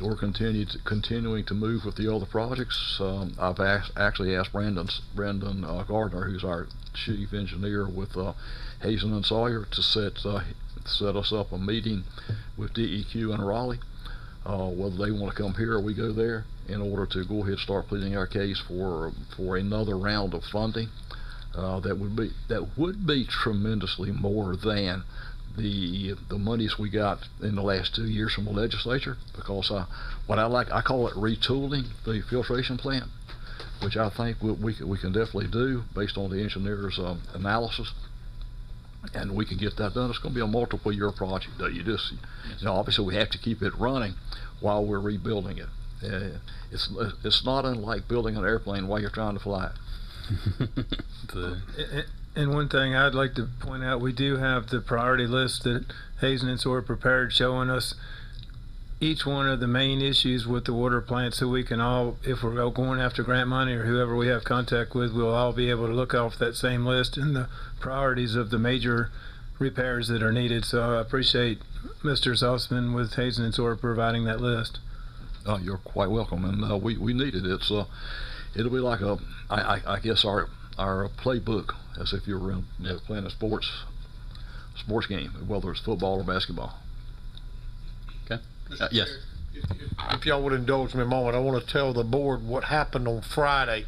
we're continuing to move with the other projects. I've actually asked Brandon Gardner, who's our chief engineer with Hazen and Sawyer, to set us up a meeting with DEQ in Raleigh, whether they want to come here or we go there, in order to go ahead and start pleading our case for another round of funding. That would be tremendously more than the monies we got in the last 2 years from the legislature, because I call it retooling the filtration plant, which I think we can definitely do based on the engineer's analysis, and we can get that done. It's going to be a multiple year project. Obviously we have to keep it running while we're rebuilding it. It's not unlike building an airplane while you're trying to fly it. And one thing I'd like to point out, we do have the priority list that Hazen and Sawyer prepared, showing us each one of the main issues with the water plant, so we can all, if we're going after grant money or whoever we have contact with, we'll all be able to look off that same list and the priorities of the major repairs that are needed. So I appreciate Mr. Saltzman with Hazen and Sawyer providing that list. You're quite welcome, and we need it. It'll be like I guess our playbook, as if you were playing a sports game, whether it's football or basketball. Okay. Yes. If y'all would indulge me a moment, I want to tell the board what happened on Friday.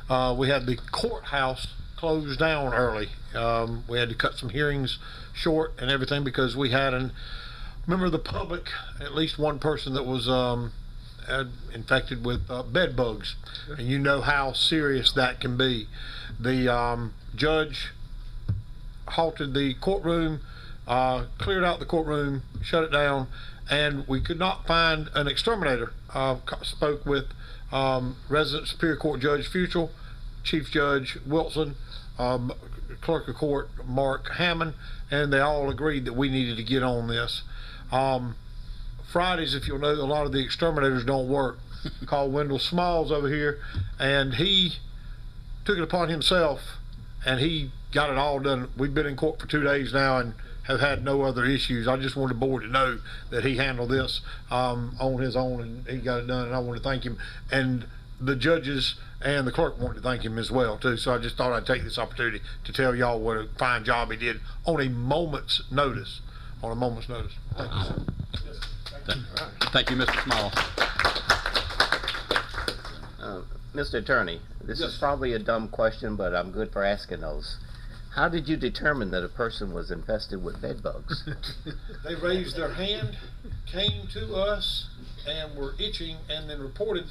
We had the courthouse closed down early. We had to cut some hearings short and everything, because we had a member of the public, at least one person, that was infected with bed bugs, and you know how serious that can be. The judge halted the courtroom, cleared out the courtroom, shut it down, and we could not find an exterminator. Spoke with resident Superior Court Judge Futrell, Chief Judge Wilson, Clerk of Court Mark Hammond, and they all agreed that we needed to get on this. Fridays, if you'll know, a lot of the exterminators don't work. Call Wendell Smalls over here, and he took it upon himself, and he got it all done. We've been in court for 2 days now and have had no other issues. I just wanted the board to know that he handled this on his own, and he got it done, and I want to thank him. And the judges and the clerk wanted to thank him as well, too. So I just thought I'd take this opportunity to tell y'all what a fine job he did on a moment's notice. On a moment's notice. Thank you, sir. Thank you, Mr. Small. Mr. Attorney, this is probably a dumb question, but I'm good for asking those. How did you determine that a person was infested with bed bugs? They raised their hand, came to us, and were itching, and then reported.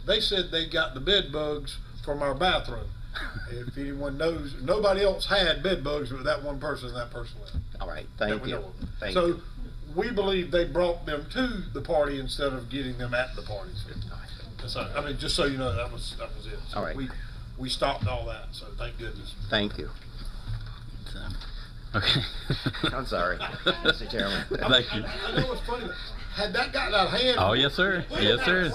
They said they got the bed bugs from our bathroom. If anyone knows, nobody else had bed bugs but that one person, and that person left. All right, thank you. Thank so you. we believe they brought them to the party instead of getting them at the party. So, I mean, just so you know, that was it. So all right. We stopped all that. So thank goodness. Thank you. Okay. I'm sorry, Mr. Chairman. Thank you. I know it's funny. Had that gotten out of hand? Oh yes, sir. Yes, sir.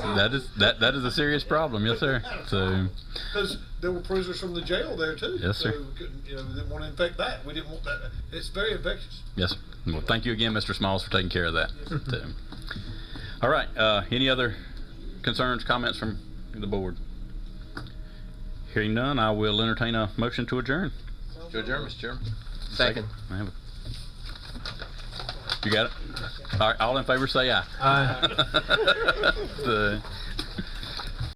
That is a serious problem. Yes, sir. So. Because there were prisoners from the jail there too. Yes, sir. So we couldn't, we didn't want to infect that. We didn't want that. It's very infectious. Yes. Well, thank you again, Mr. Smalls, for taking care of that. So, all right. Any other concerns, comments from the board? Hearing none, I will entertain a motion to adjourn. To adjourn, Mr. Chairman. Second. You got it? All right, all in favor say aye. Aye.